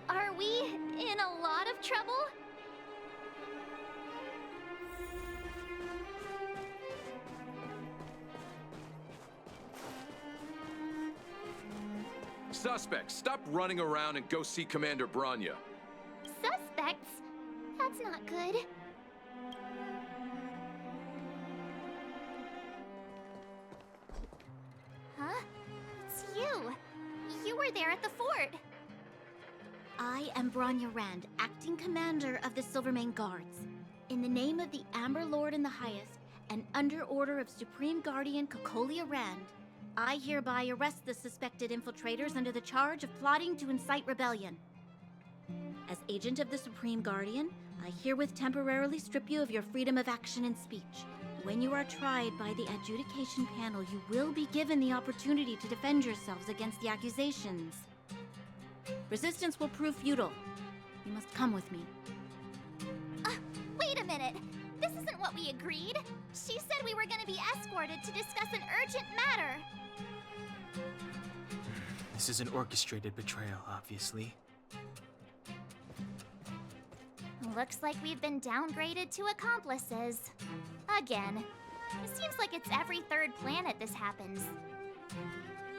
Are we in a lot of trouble? Suspects, stop running around and go see Commander Bronya. Suspects? That's not good. Huh? It's you. You were there at the fort. I am Bronya Rand, acting commander of the Silvermane Guards. In the name of the Amber Lord in the Highest, and under order of Supreme Guardian Cocolia Rand, I hereby arrest the suspected infiltrators under the charge of plotting to incite rebellion. As agent of the Supreme Guardian, I herewith temporarily strip you of your freedom of action and speech. When you are tried by the adjudication panel, you will be given the opportunity to defend yourselves against the accusations. Resistance will prove futile. You must come with me. Wait a minute. This isn't what we agreed. She said we were going to be escorted to discuss an urgent matter. This is an orchestrated betrayal, obviously. Looks like we've been downgraded to accomplices. Again. It seems like it's every third planet this happens.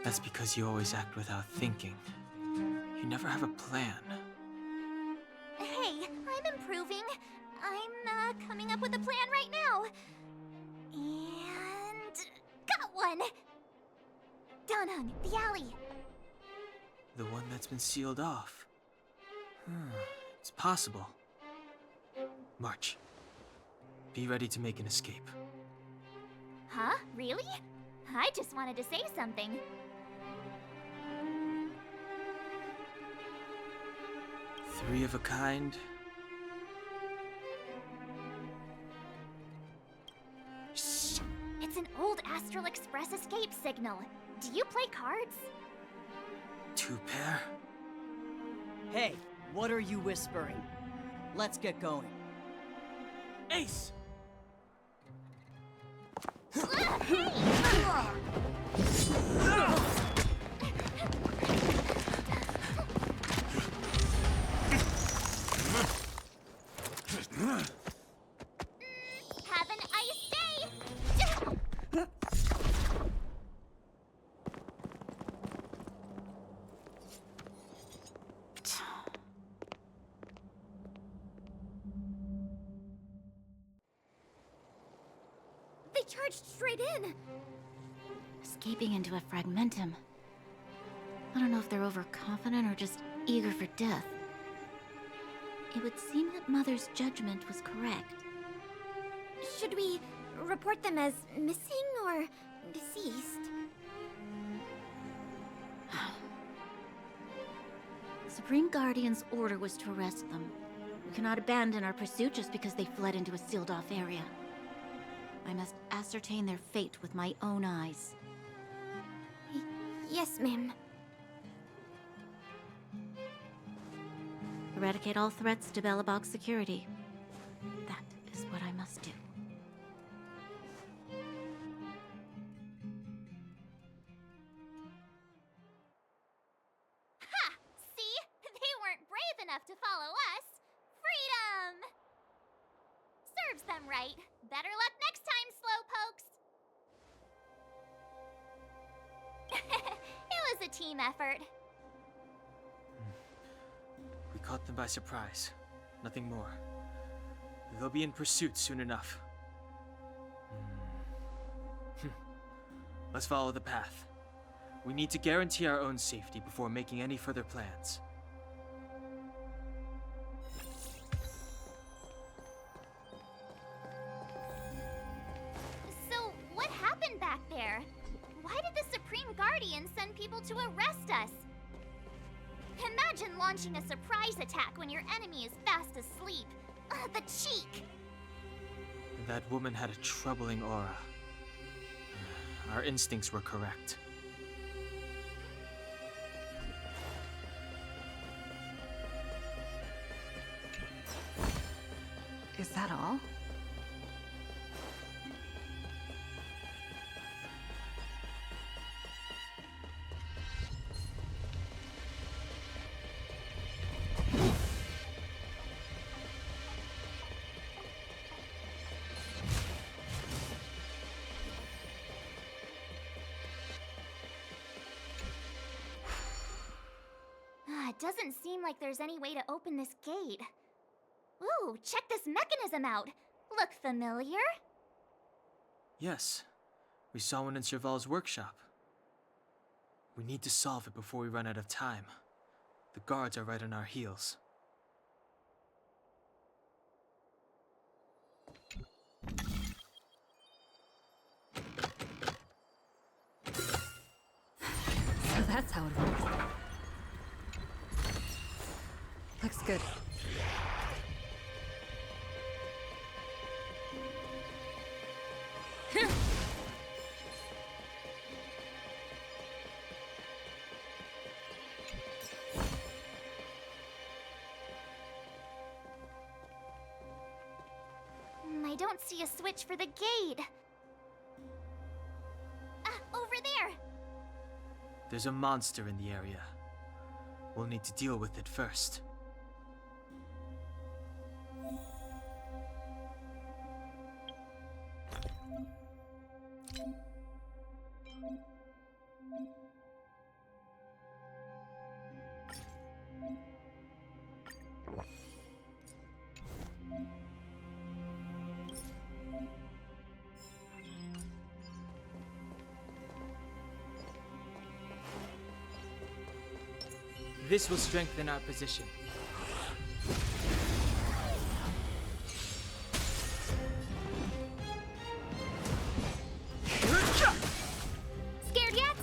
That's because you always act without thinking. You never have a plan. Hey, I'm improving. I'm coming up with a plan right now. And got one! Danhung, the alley. The one that's been sealed off. It's possible. March. Be ready to make an escape. Huh? Really? I just wanted to say something. Three of a kind. Shh! It's an old Astral Express escape signal. Do you play cards? Two pair? Hey, what are you whispering? Let's get going. Ace! Have an ice day! They charged straight in! Escaping into a fragmentum. I don't know if they're overconfident or just eager for death. It would seem that Mother's judgment was correct. Should we report them as missing or deceased? Supreme Guardian's order was to arrest them. We cannot abandon our pursuit just because they fled into a sealed-off area. I must ascertain their fate with my own eyes. Yes, ma'am. Eradicate all threats to Belobog's security. That is what I must do. Ha! See? They weren't brave enough to follow us. Freedom! Serves them right. Better luck next time, slowpokes. It was a team effort. We caught them by surprise. Nothing more. They'll be in pursuit soon enough. Let's follow the path. We need to guarantee our own safety before making any further plans. So, what happened back there? Why did the Supreme Guardian send people to arrest us? Imagine launching a surprise attack when your enemy is fast asleep. The cheek! That woman had a troubling aura. Our instincts were correct. Is that all? It doesn't seem like there's any way to open this gate. Ooh, check this mechanism out. Look familiar? Yes. We saw one in Serval's workshop. We need to solve it before we run out of time. The guards are right on our heels. So that's how it works. Looks good. I don't see a switch for the gate. Over there! There's a monster in the area. We'll need to deal with it first. This will strengthen our position. Scared yet?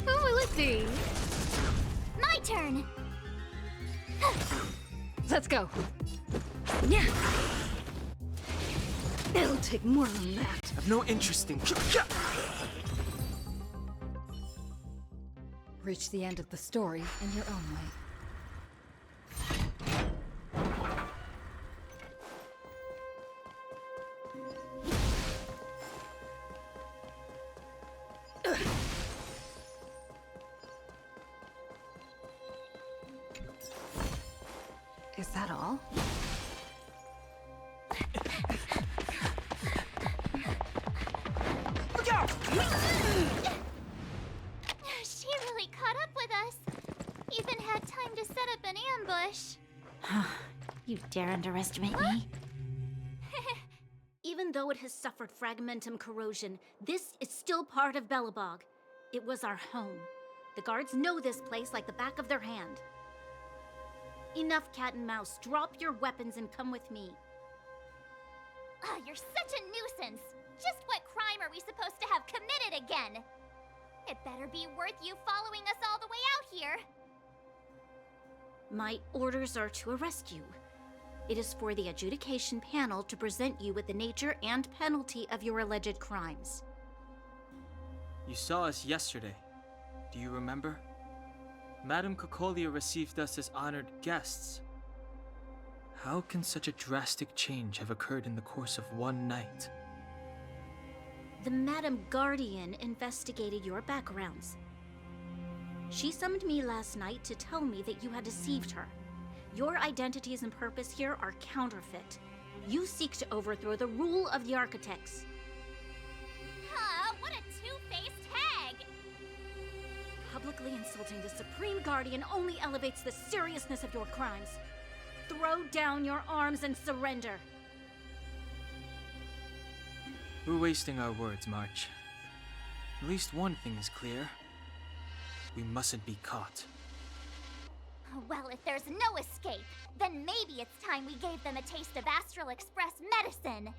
Who will it be? My turn! Let's go. Yeah. It'll take more than that. I've no interest in... Reach the end of the story in your own way. Is that all? Look out! She really caught up with us. Even had time to set up an ambush. You dare underestimate me? Even though it has suffered fragmentum corrosion, this is still part of Belobog. It was our home. The guards know this place like the back of their hand. Enough cat and mouse. Drop your weapons and come with me. You're such a nuisance. Just what crime are we supposed to have committed again? It better be worth you following us all the way out here. My orders are to arrest you. It is for the adjudication panel to present you with the nature and penalty of your alleged crimes. You saw us yesterday. Do you remember? Madame Cocolia received us as honored guests. How can such a drastic change have occurred in the course of one night? The Madam Guardian investigated your backgrounds. She summoned me last night to tell me that you had deceived her. Your identities and purpose here are counterfeit. You seek to overthrow the rule of the Architects. What a two-faced hag! Publicly insulting the Supreme Guardian only elevates the seriousness of your crimes. Throw down your arms and surrender. We're wasting our words, March. At least one thing is clear. We mustn't be caught. Well, if there's no escape, then maybe it's time we gave them a taste of Astral Express medicine.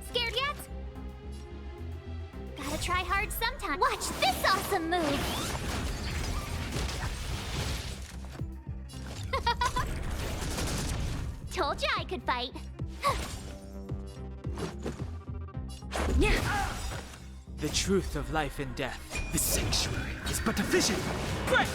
Scared yet? Gotta try hard sometime. Watch this awesome move! Told ya I could fight. The truth of life and death. The sanctuary is but a vision. Break!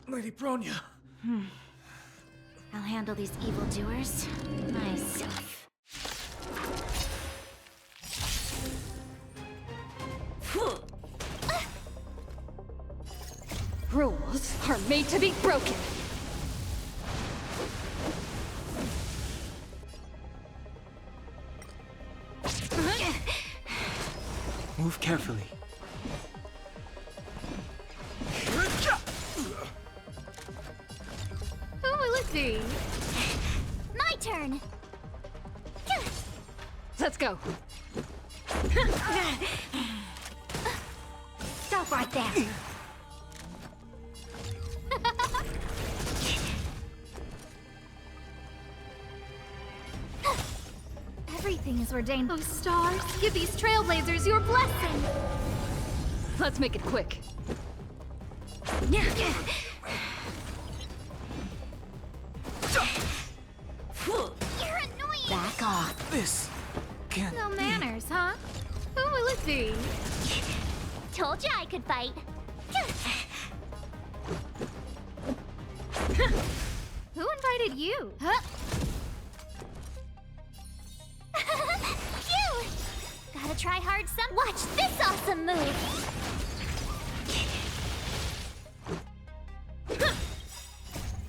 Lady Bronya. I'll handle these evildoers myself. Rules are made to be broken. Move carefully. Who will it be? My turn! Let's go. Stop right there! Everything is ordained. Oh, stars, give these trailblazers your blessing! Let's make it quick. You're annoying! Back off. This can't No manners, huh? Who will it be? Told you I could fight. Who invited you? Huh? You! Gotta try hard some. Watch this awesome move!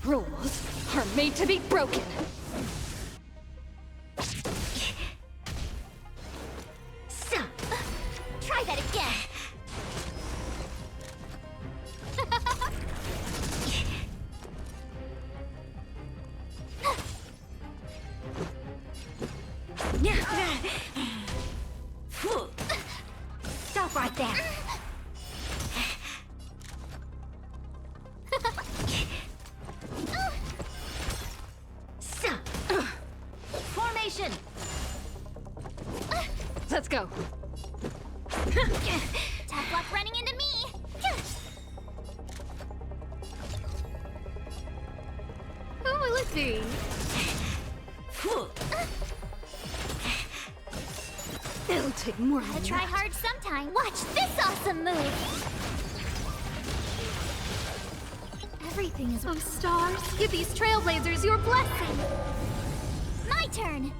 Rules are made to be broken. So, try that again. Stop right there. So, formation. Let's go. Tough luck running into me. Who will it be? It'll take more Gotta than try that. hard sometime. Watch this awesome move. Everything is. Oh, stars, give these trailblazers your blessing! My turn.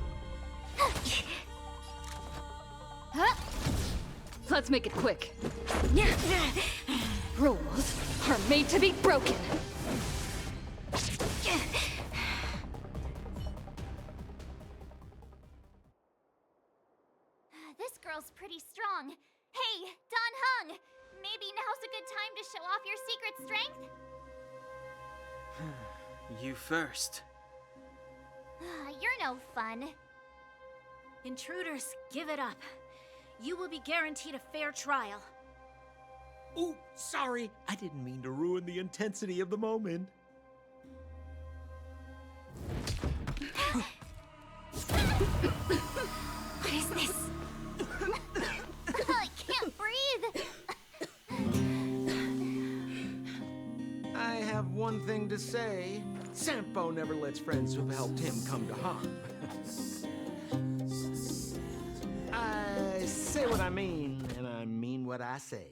Let's make it quick. Rules are made to be broken. This girl's pretty strong. Hey, Don Hung! Maybe now's a good time to show off your secret strength? You first. You're no fun. Intruders, give it up. You will be guaranteed a fair trial. Ooh, sorry. I didn't mean to ruin the intensity of the moment. What is this? I can't breathe. I have one thing to say. Sampo never lets friends who've helped him come to harm. I say what I mean, and I mean what I say.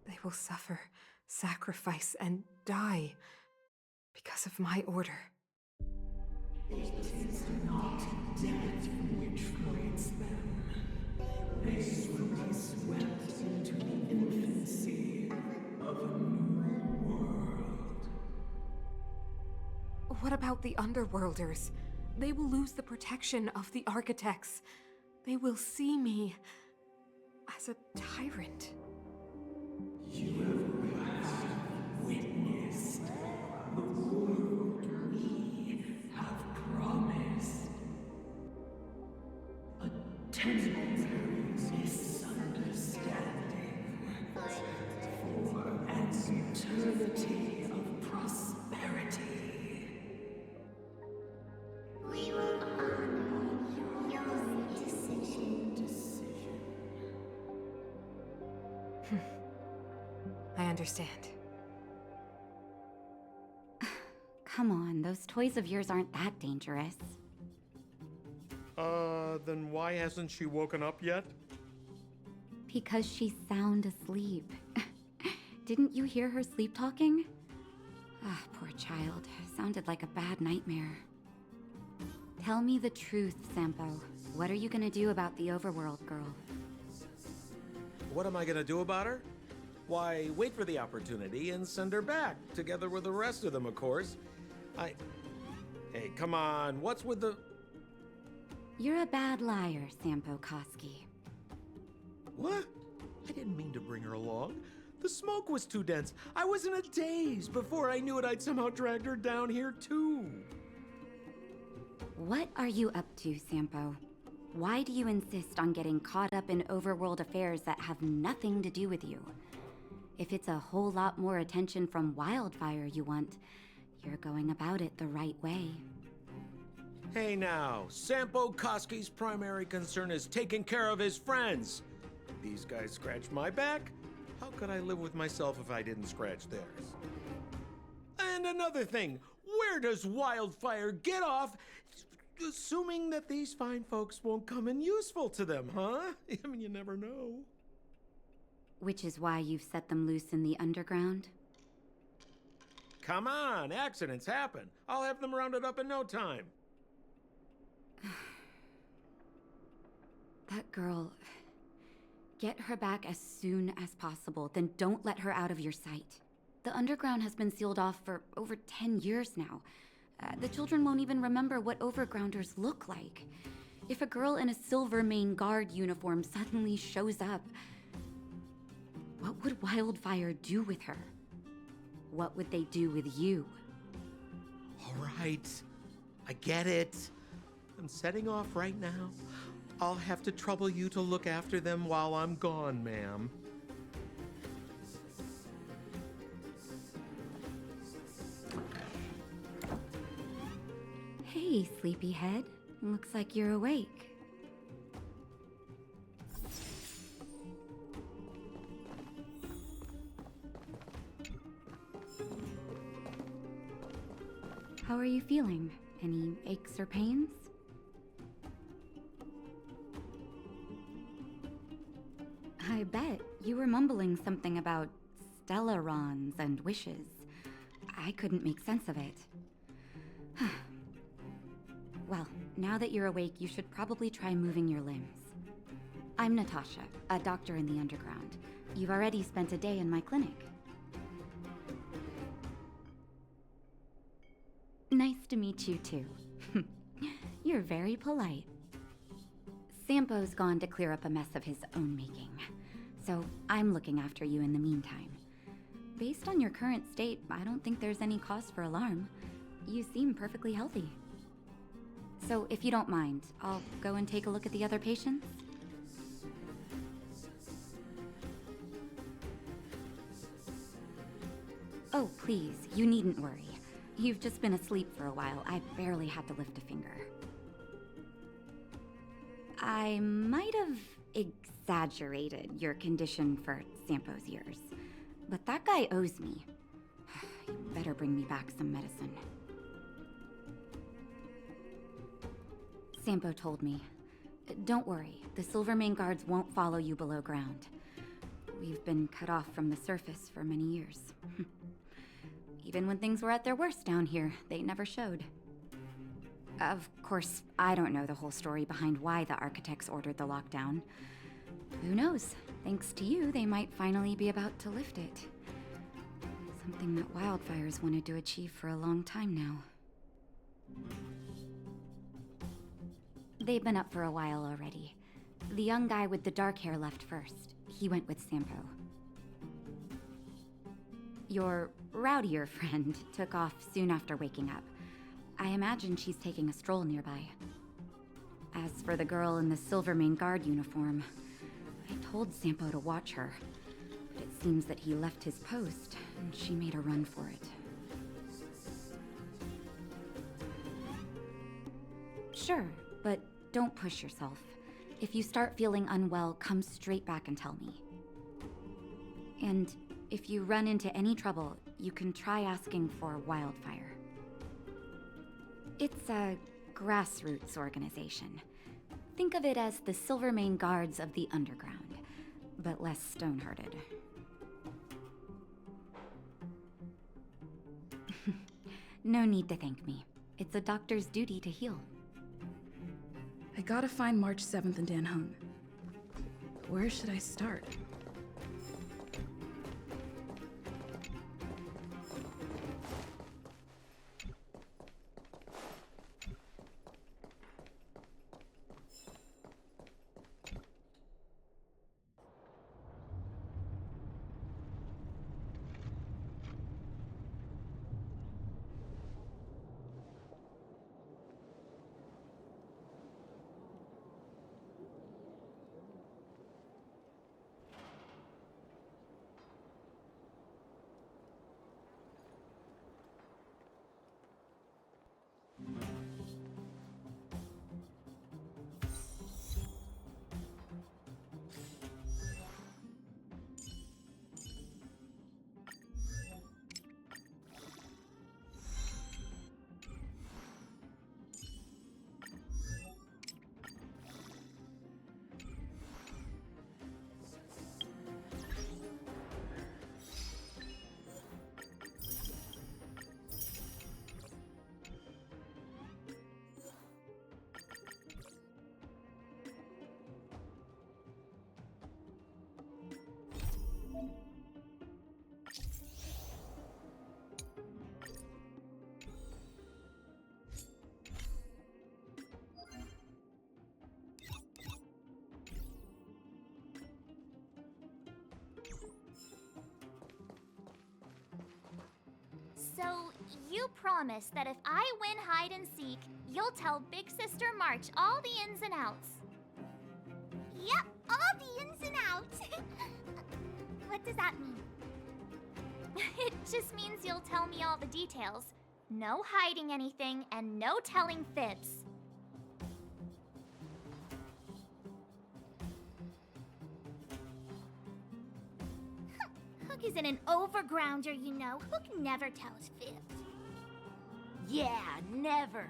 They will suffer, sacrifice, and die because of my order. It is not death which creates them. They will be swept into the infancy of a new world. What about the Underworlders? They will lose the protection of the Architects. They will see me as a tyrant. You have witnessed the world we have promised. A temporary misunderstanding for an eternity of prosperity. We will honor your decision. I understand. Come on, those toys of yours aren't that dangerous. Then why hasn't she woken up yet? Because she's sound asleep. Didn't you hear her sleep talking? Ah, poor child. Sounded like a bad nightmare. Tell me the truth, Sampo. What are you gonna do about the overworld girl? What am I gonna do about her? Why, wait for the opportunity and send her back, together with the rest of them, of course. Hey, come on, what's with the... You're a bad liar, Sampo Koski. What? I didn't mean to bring her along. The smoke was too dense. I was in a daze. Before I knew it, I'd somehow dragged her down here, too. What are you up to, Sampo? Why do you insist on getting caught up in overworld affairs that have nothing to do with you? If it's a whole lot more attention from Wildfire you want, you're going about it the right way. Hey now, Sampo Koski's primary concern is taking care of his friends. These guys scratched my back. How could I live with myself if I didn't scratch theirs? And another thing, where does Wildfire get off assuming that these fine folks won't come in useful to them, huh? I mean, you never know. Which is why you've set them loose in the underground? Come on, accidents happen. I'll have them rounded up in no time. That girl... Get her back as soon as possible, then don't let her out of your sight. The underground has been sealed off for over 10 years now. The children won't even remember what overgrounders look like. If a girl in a Silvermane Guard uniform suddenly shows up, what would Wildfire do with her? What would they do with you? All right, I get it. I'm setting off right now. I'll have to trouble you to look after them while I'm gone, ma'am. Hey, sleepyhead. Looks like you're awake. How are you feeling? Any aches or pains? I bet. You were mumbling something about stellarons and wishes. I couldn't make sense of it. Well, now that you're awake, you should probably try moving your limbs. I'm Natasha, a doctor in the underground. You've already spent a day in my clinic. Nice to meet you, too. You're very polite. Sampo's gone to clear up a mess of his own making, so I'm looking after you in the meantime. Based on your current state, I don't think there's any cause for alarm. You seem perfectly healthy. So if you don't mind, I'll go and take a look at the other patients. Oh, please, you needn't worry. You've just been asleep for a while. I barely had to lift a finger. I might have exaggerated your condition for Sampo's years, but that guy owes me. You better bring me back some medicine. Sampo told me. Don't worry, the Silvermane Guards won't follow you below ground. We've been cut off from the surface for many years. Even when things were at their worst down here, they never showed. Of course, I don't know the whole story behind why the architects ordered the lockdown. Who knows? Thanks to you, they might finally be about to lift it. Something that Wildfire's wanted to achieve for a long time now. They've been up for a while already. The young guy with the dark hair left first. He went with Sampo. Your rowdier friend took off soon after waking up. I imagine she's taking a stroll nearby. As for the girl in the Silvermane Guard uniform, I told Sampo to watch her, but it seems that he left his post, and she made a run for it. Sure, but don't push yourself. If you start feeling unwell, come straight back and tell me. And if you run into any trouble, you can try asking for Wildfire. It's a grassroots organization. Think of it as the Silvermane Guards of the Underground, but less stone-hearted. No need to thank me. It's a doctor's duty to heal. I gotta find March 7th and Dan Hung. Where should I start? So, you promise that if I win hide and seek, you'll tell Big Sister March all the ins and outs. Yep, all the ins and outs. What does that mean? It just means you'll tell me all the details. No hiding anything and no telling fibs. Hook isn't an overgrounder, you know. Hook never tells fibs. Yeah, never.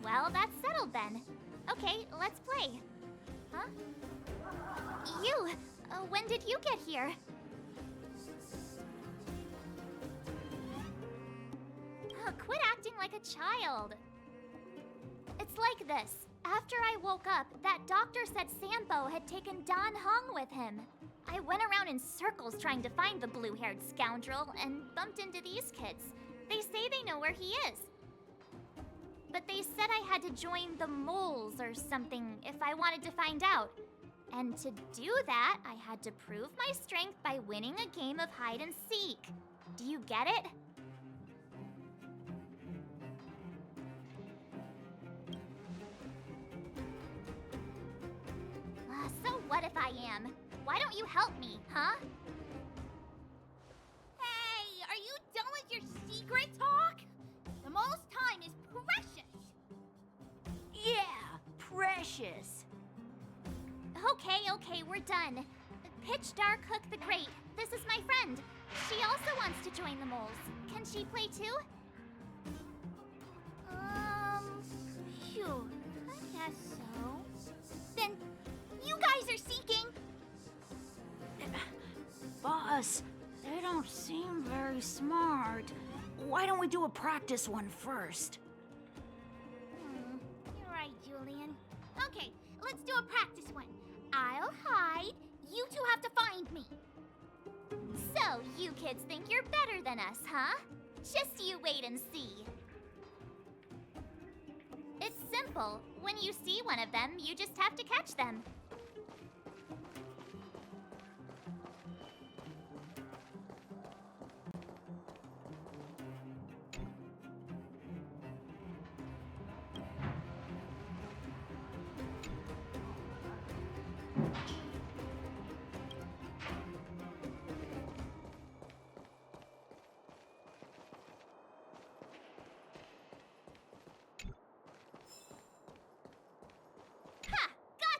Well, that's settled then. Okay, let's play. Huh? You! When did you get here? Oh, quit acting like a child. It's like this. After I woke up, that doctor said Sampo had taken Dan Hong with him. I went around in circles trying to find the blue-haired scoundrel and bumped into these kids. They say they know where he is. But they said I had to join the moles or something if I wanted to find out. And to do that, I had to prove my strength by winning a game of hide and seek. Do you get it? So what if I am? Why don't you help me, huh? Hey, are you done with your secret talk? The most time is precious. Yeah, precious. Okay, we're done. Pitch Dark Hook the Great. This is my friend. She also wants to join the moles. Can she play too? Phew. I guess so. Then, you guys are seeking. Boss, they don't seem very smart. Why don't we do a practice one first? You're right, Julian. Okay, let's do a practice one. I'll hide. You two have to find me. So, you kids think you're better than us, huh? Just you wait and see. It's simple. When you see one of them, you just have to catch them.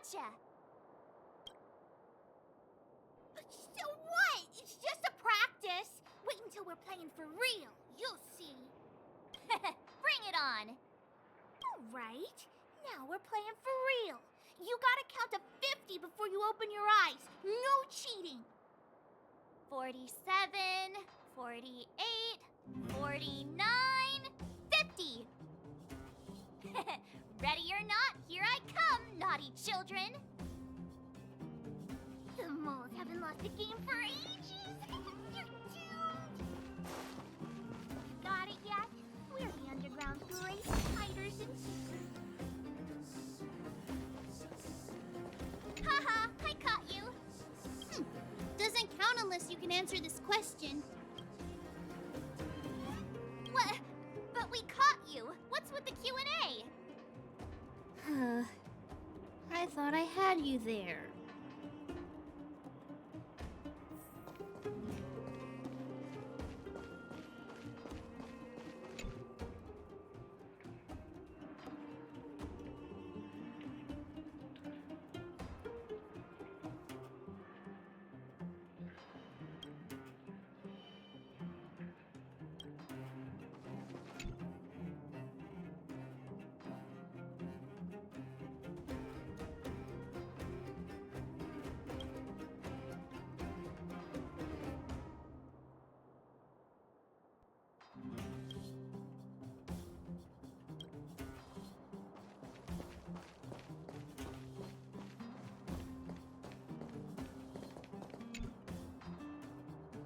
Gotcha! So what? It's just a practice. Wait until we're playing for real. You'll see. Bring it on! All right. Now we're playing for real. You gotta count to 50 before you open your eyes. No cheating. 47, 48, 49, 50! Ready or not, here I come, naughty children! The moles haven't lost a game for ages. You're doomed. Got it yet? We're the underground's greatest hiders and seekers. Haha, I caught you! Doesn't count unless you can answer this question. What? But we caught you! What's with the Q&A? I thought I had you there.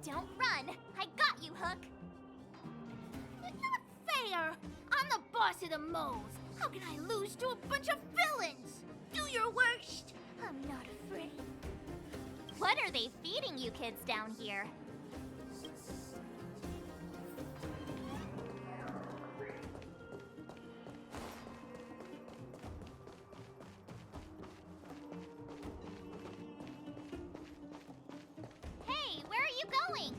Don't run! I got you, Hook! It's not fair! I'm the boss of the moles! How can I lose to a bunch of villains? Do your worst! I'm not afraid. What are they feeding you kids down here? Hey, where are you going?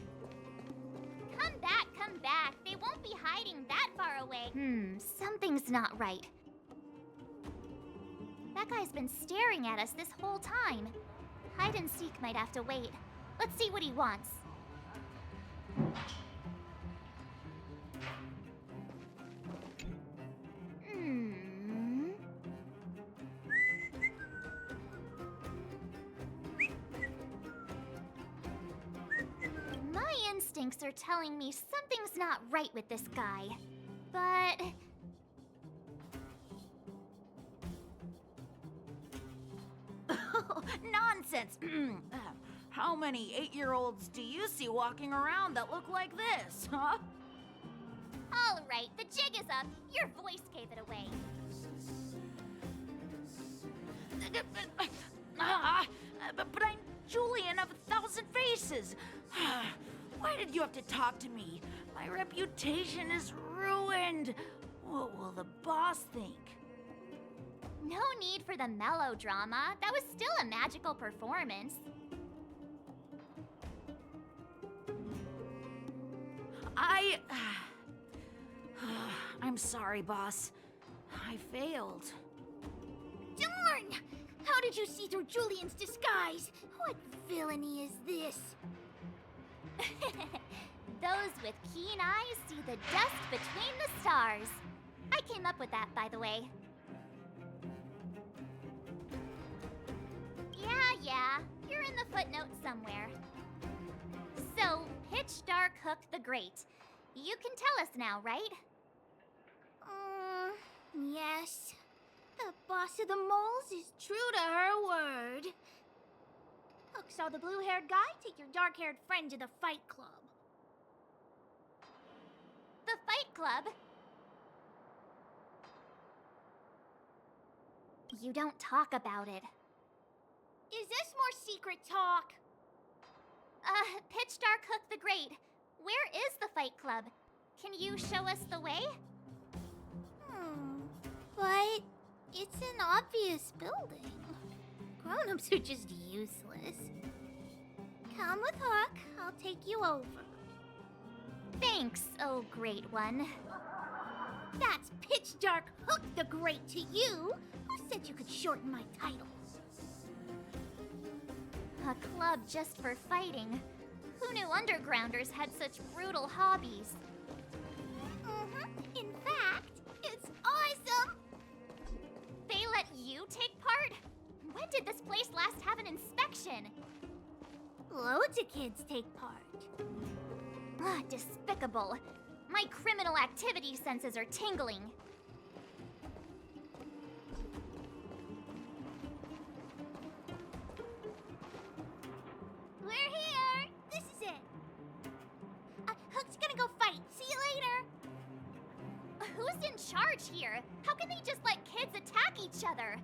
Come back, come back. They won't be hiding that far away. Something's not right. That guy's been staring at us this whole time. Hide and seek might have to wait. Let's see what he wants. My instincts are telling me something's not right with this guy. But... Nonsense! How many 8-year-olds do you see walking around that look like this, huh? All right, the jig is up. Your voice gave it away. But I'm Julian of 1,000 Faces. Why did you have to talk to me? My reputation is ruined. What will the boss think? No need for the melodrama. That was still a magical performance. I'm sorry, boss. I failed. Darn! How did you see through Julian's disguise? What villainy is this? Those with keen eyes see the dust between the stars. I came up with that, by the way. Yeah, you're in the footnotes somewhere. So, Pitch Dark Hook the Great. You can tell us now, right? Yes. The boss of the moles is true to her word. Hook saw the blue-haired guy take your dark-haired friend to the fight club. The Fight Club? You don't talk about it. Is this more secret talk? Pitch Dark Hook the Great. Where is the Fight Club? Can you show us the way? But it's an obvious building. Grown-ups are just useless. Come with Hook. I'll take you over. Thanks, oh great one. That's Pitch Dark Hook the Great to you. Who said you could shorten my title? A club just for fighting. Who knew undergrounders had such brutal hobbies? In fact, it's awesome! They let you take part? When did this place last have an inspection? Loads of kids take part. Despicable. My criminal activity senses are tingling. We're here! This is it. Hook's gonna go fight. See you later. Who's in charge here? How can they just let kids attack each other?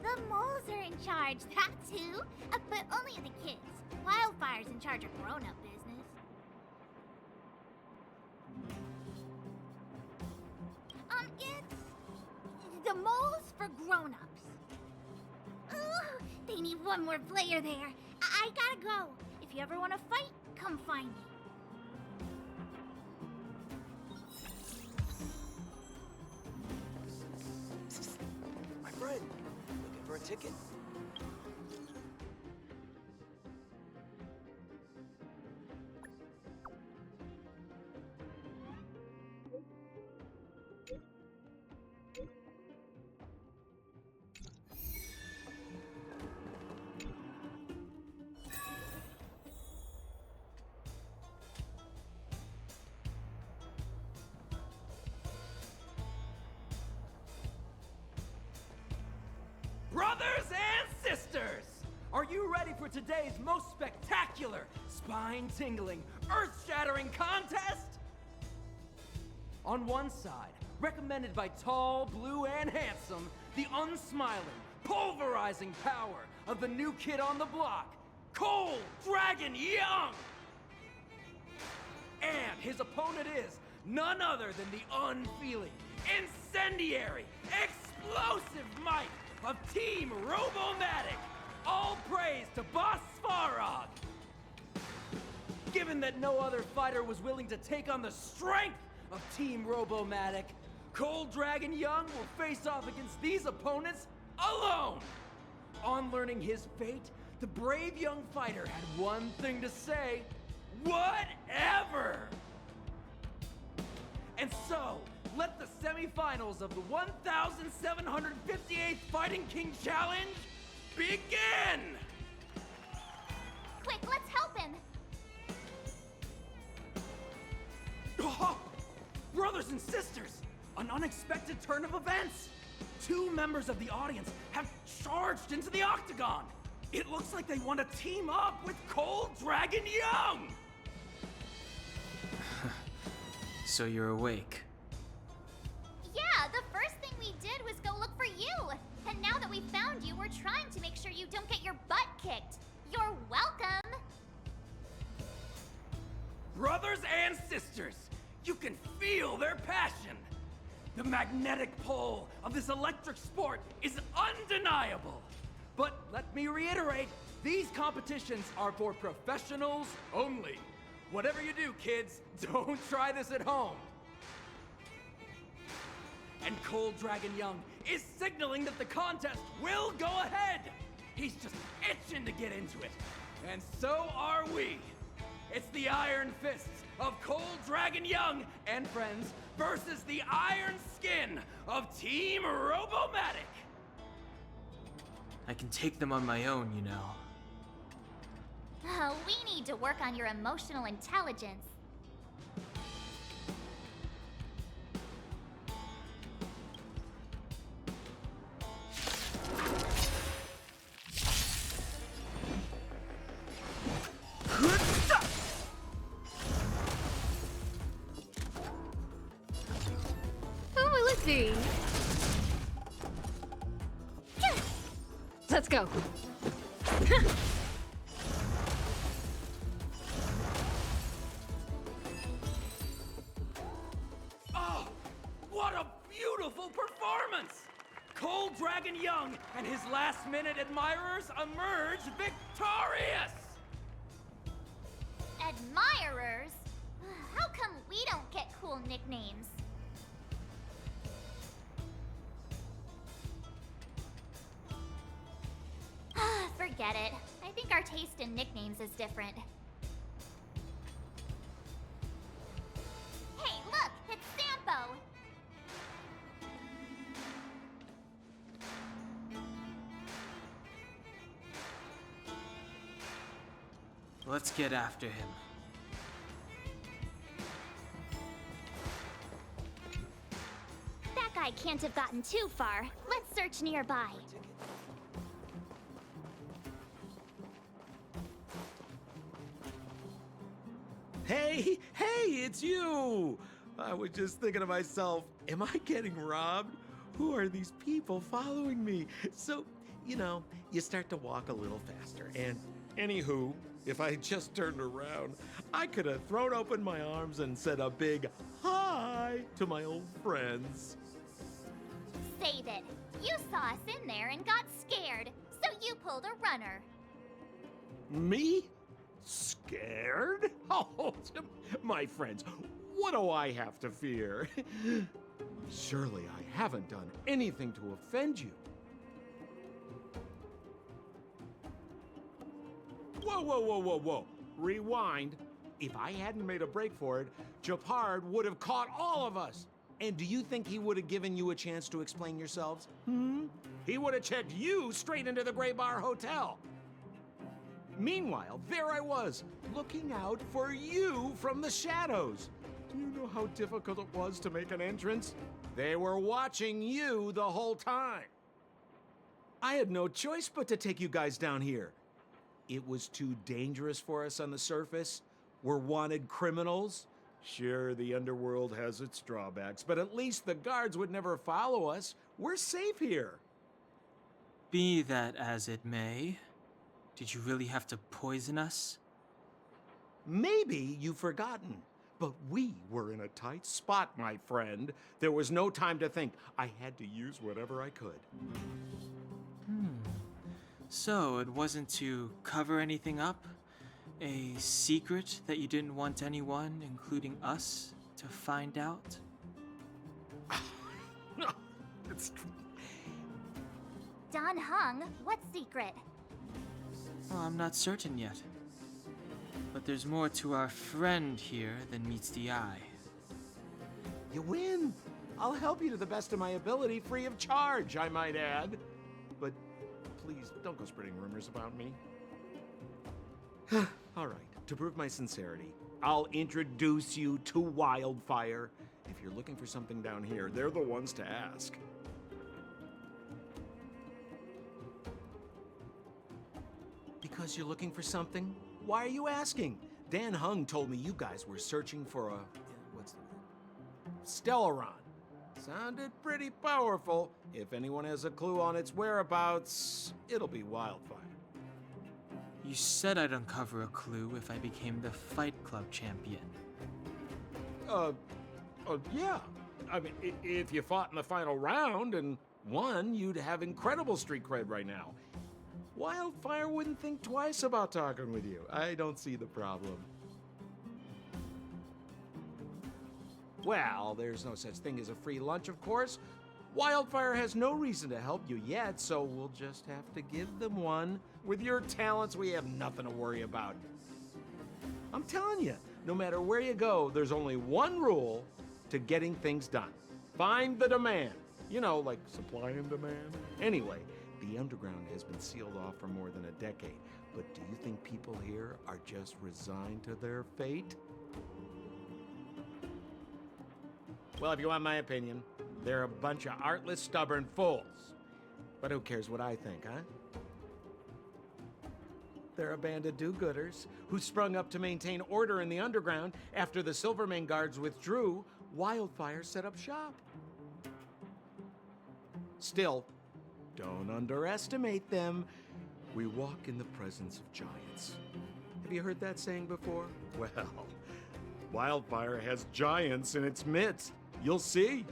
The moles are in charge, that's who. But only the kids. Wildfire's in charge of grown-up business. It's the moles for grown-ups. Ooh, they need one more player there. I gotta go. If you ever want to fight, come find me. My friend, looking for a ticket? Brothers and sisters, are you ready for today's most spectacular, spine-tingling, earth-shattering contest? On one side, recommended by tall, blue, and handsome, the unsmiling, pulverizing power of the new kid on the block, Cold Dragon Young! And his opponent is none other than the unfeeling, incendiary, explosive might of Team Robomatic! All praise to Boss Svarog! Given that no other fighter was willing to take on the strength of Team Robomatic, Cold Dragon Young will face off against these opponents alone! On learning his fate, the brave young fighter had one thing to say: whatever! And so, let the semifinals of the 1758th Fighting King Challenge begin! Quick, let's help him! Oh, brothers and sisters, an unexpected turn of events! Two members of the audience have charged into the octagon! It looks like they want to team up with Cold Dragon Young! So you're awake. Yeah, the first thing we did was go look for you! And now that we found you, we're trying to make sure you don't get your butt kicked. You're welcome! Brothers and sisters, you can feel their passion! The magnetic pull of this electric sport is undeniable! But let me reiterate, these competitions are for professionals only. Whatever you do, kids, don't try this at home. And Cold Dragon Young is signaling that the contest will go ahead. He's just itching to get into it. And so are we. It's the Iron Fists of Cold Dragon Young and friends versus the Iron Skin of Team Robomatic. I can take them on my own, you know. We need to work on your emotional intelligence. Oh, let's see. Let's go. Oh, what a beautiful performance! Cold Dragon Young and his last-minute admirers emerge victorious! Admirers? How come we don't get cool nicknames? Forget it. I think our taste in nicknames is different. Hey, look! It's Sampo! Let's get after him. That guy can't have gotten too far. Let's search nearby. Hey, it's you! I was just thinking to myself, am I getting robbed? Who are these people following me? So, you start to walk a little faster. And anywho, if I just turned around, I could have thrown open my arms and said a big hi to my old friends. Save it. You saw us in there and got scared, so you pulled a runner. Me? Scared? Oh, my friends, what do I have to fear? Surely I haven't done anything to offend you. Whoa. Rewind. If I hadn't made a break for it, Japard would have caught all of us. And do you think he would have given you a chance to explain yourselves? He would have checked you straight into the Gray Bar Hotel. Meanwhile, there I was, looking out for you from the shadows. Do you know how difficult it was to make an entrance? They were watching you the whole time. I had no choice but to take you guys down here. It was too dangerous for us on the surface. We're wanted criminals. Sure, the underworld has its drawbacks, but at least the guards would never follow us. We're safe here. Be that as it may, did you really have to poison us? Maybe you've forgotten, but we were in a tight spot, my friend. There was no time to think. I had to use whatever I could. So it wasn't to cover anything up? A secret that you didn't want anyone, including us, to find out? No, it's... Don Hung, what secret? Well, I'm not certain yet. But there's more to our friend here than meets the eye. You win. I'll help you to the best of my ability, free of charge, I might add. But please, don't go spreading rumors about me. All right, to prove my sincerity, I'll introduce you to Wildfire. If you're looking for something down here, they're the ones to ask. Because you're looking for something? Why are you asking? Dan Hung told me you guys were searching for a... what's the word? Stellaron. Sounded pretty powerful. If anyone has a clue on its whereabouts, it'll be Wildfire. You said I'd uncover a clue if I became the Fight Club champion. Yeah. I mean, if you fought in the final round and won, you'd have incredible street cred right now. Wildfire wouldn't think twice about talking with you. I don't see the problem. Well, there's no such thing as a free lunch, of course. Wildfire has no reason to help you yet, so we'll just have to give them one. With your talents, we have nothing to worry about. I'm telling you, no matter where you go, there's only one rule to getting things done. Find the demand. You know, like supply and demand. Anyway, the underground has been sealed off for more than a decade. But do you think people here are just resigned to their fate? Well, if you want my opinion, they're a bunch of artless, stubborn fools. But who cares what I think, huh? They're a band of do-gooders who sprung up to maintain order in the underground. After the Silvermane guards withdrew, Wildfire set up shop. Still, don't underestimate them. We walk in the presence of giants. Have you heard that saying before? Well, Wildfire has giants in its midst. You'll see.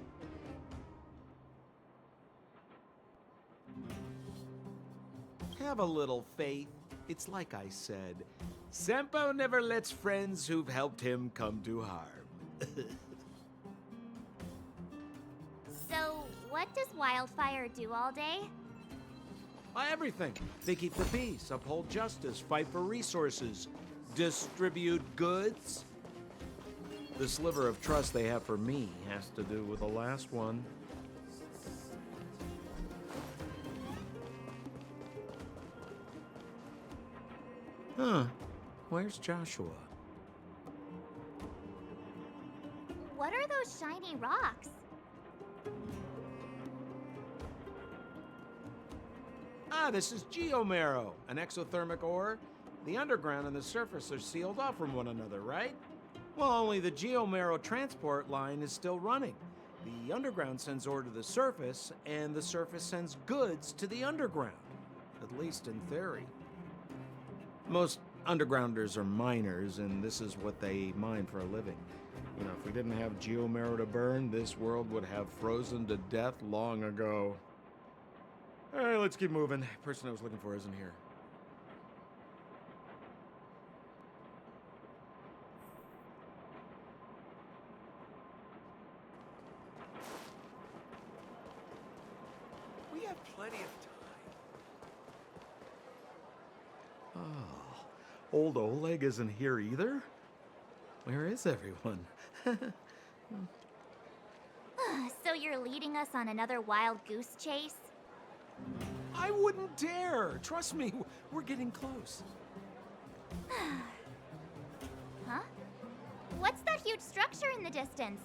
Have a little faith. It's like I said, Sempo never lets friends who've helped him come to harm. So, what does Wildfire do all day? Everything. They keep the peace, uphold justice, fight for resources, distribute goods. The sliver of trust they have for me has to do with the last one. Huh. Where's Joshua? What are those shiny rocks? This is geomarrow, an exothermic ore. The underground and the surface are sealed off from one another, right? Well, only the geomarrow transport line is still running. The underground sends ore to the surface, and the surface sends goods to the underground. At least in theory. Most undergrounders are miners, and this is what they mine for a living. You know, if we didn't have geomarrow to burn, this world would have frozen to death long ago. All right, let's keep moving. The person I was looking for isn't here. We have plenty of time. Oh, old Oleg isn't here either? Where is everyone? So you're leading us on another wild goose chase? I wouldn't dare. Trust me, we're getting close. Huh? What's that huge structure in the distance?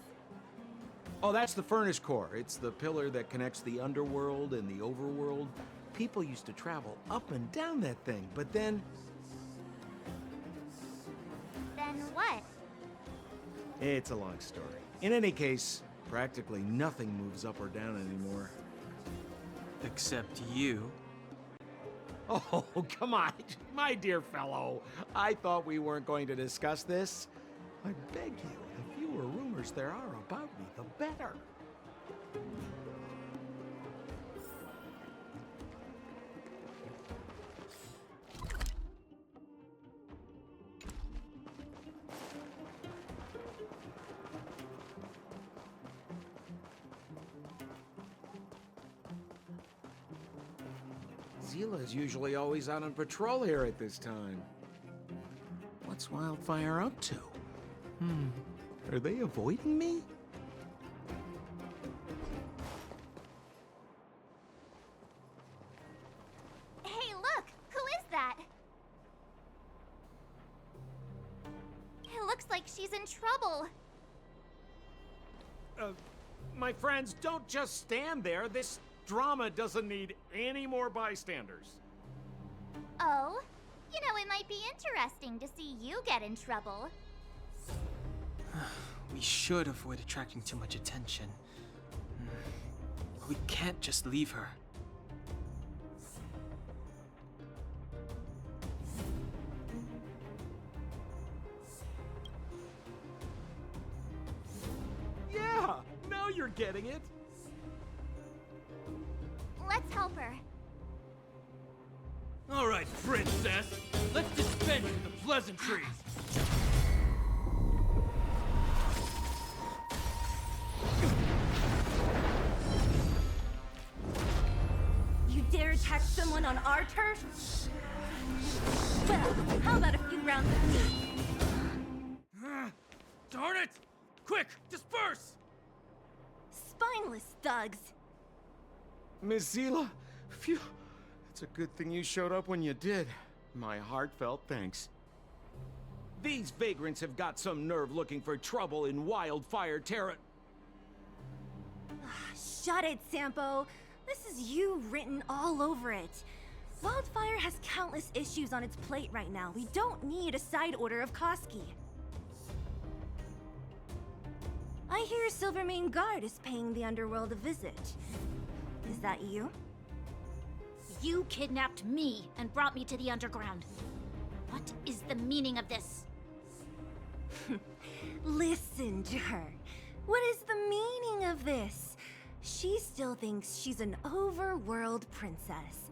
Oh, that's the furnace core. It's the pillar that connects the underworld and the overworld. People used to travel up and down that thing, but then... Then what? It's a long story. In any case, practically nothing moves up or down anymore. Except you. Oh, come on, my dear fellow. I thought we weren't going to discuss this. I beg you, the fewer rumors there are about me, the better. Zila's usually always out on patrol here at this time. What's Wildfire up to? Are they avoiding me? Hey, look! Who is that? It looks like she's in trouble. My friends, don't just stand there. This drama doesn't need any more bystanders. Oh? You know, it might be interesting to see you get in trouble. We should avoid attracting too much attention. We can't just leave her. Yeah, now you're getting it. Let's help her. All right, princess. Let's dispense with the pleasantries. You dare attack someone on our turf? Well, how about a few rounds of me? Darn it! Quick, disperse! Spineless thugs. Miss Zila, phew. It's a good thing you showed up when you did. My heartfelt thanks. These vagrants have got some nerve looking for trouble in Wildfire Terra. Shut it, Sampo. This is you written all over it. Wildfire has countless issues on its plate right now. We don't need a side order of Koski. I hear Silvermane Guard is paying the underworld a visit. Is that you? You kidnapped me and brought me to the underground. What is the meaning of this? Listen to her. What is the meaning of this? She still thinks she's an overworld princess.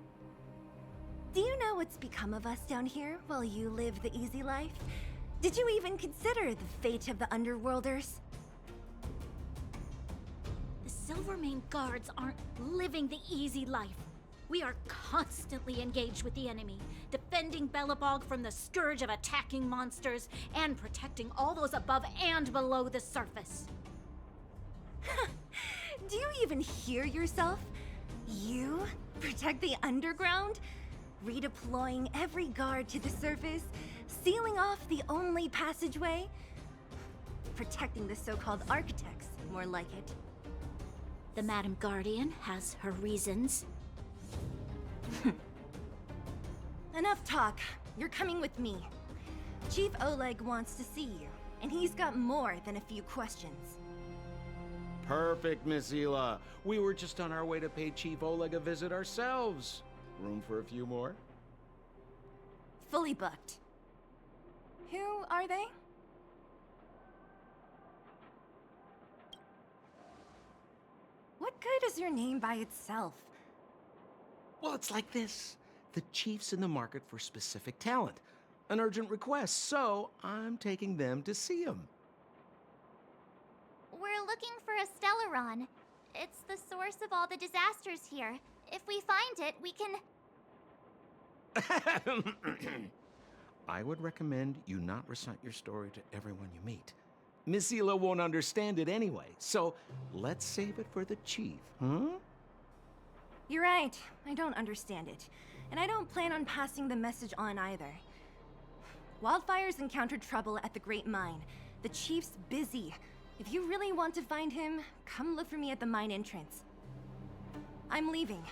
Do you know what's become of us down here while you live the easy life? Did you even consider the fate of the underworlders? The Silvermane Guards aren't living the easy life. We are constantly engaged with the enemy, defending Belobog from the scourge of attacking monsters and protecting all those above and below the surface. Do you even hear yourself? You protect the underground? Redeploying every guard to the surface? Sealing off the only passageway? Protecting the so-called architects, more like it. The Madam Guardian has her reasons. Enough talk. You're coming with me. Chief Oleg wants to see you, and he's got more than a few questions. Perfect, Miss Zila. We were just on our way to pay Chief Oleg a visit ourselves. Room for a few more? Fully booked. Who are they? What good is your name by itself? Well, it's like this. The chief's in the market for specific talent. An urgent request, so I'm taking them to see him. We're looking for a Stellaron. It's the source of all the disasters here. If we find it, we can... I would recommend you not recite your story to everyone you meet. Miss Zila won't understand it anyway, so let's save it for the chief, huh? You're right. I don't understand it. And I don't plan on passing the message on either. Wildfire's encountered trouble at the Great Mine. The chief's busy. If you really want to find him, come look for me at the mine entrance. I'm leaving.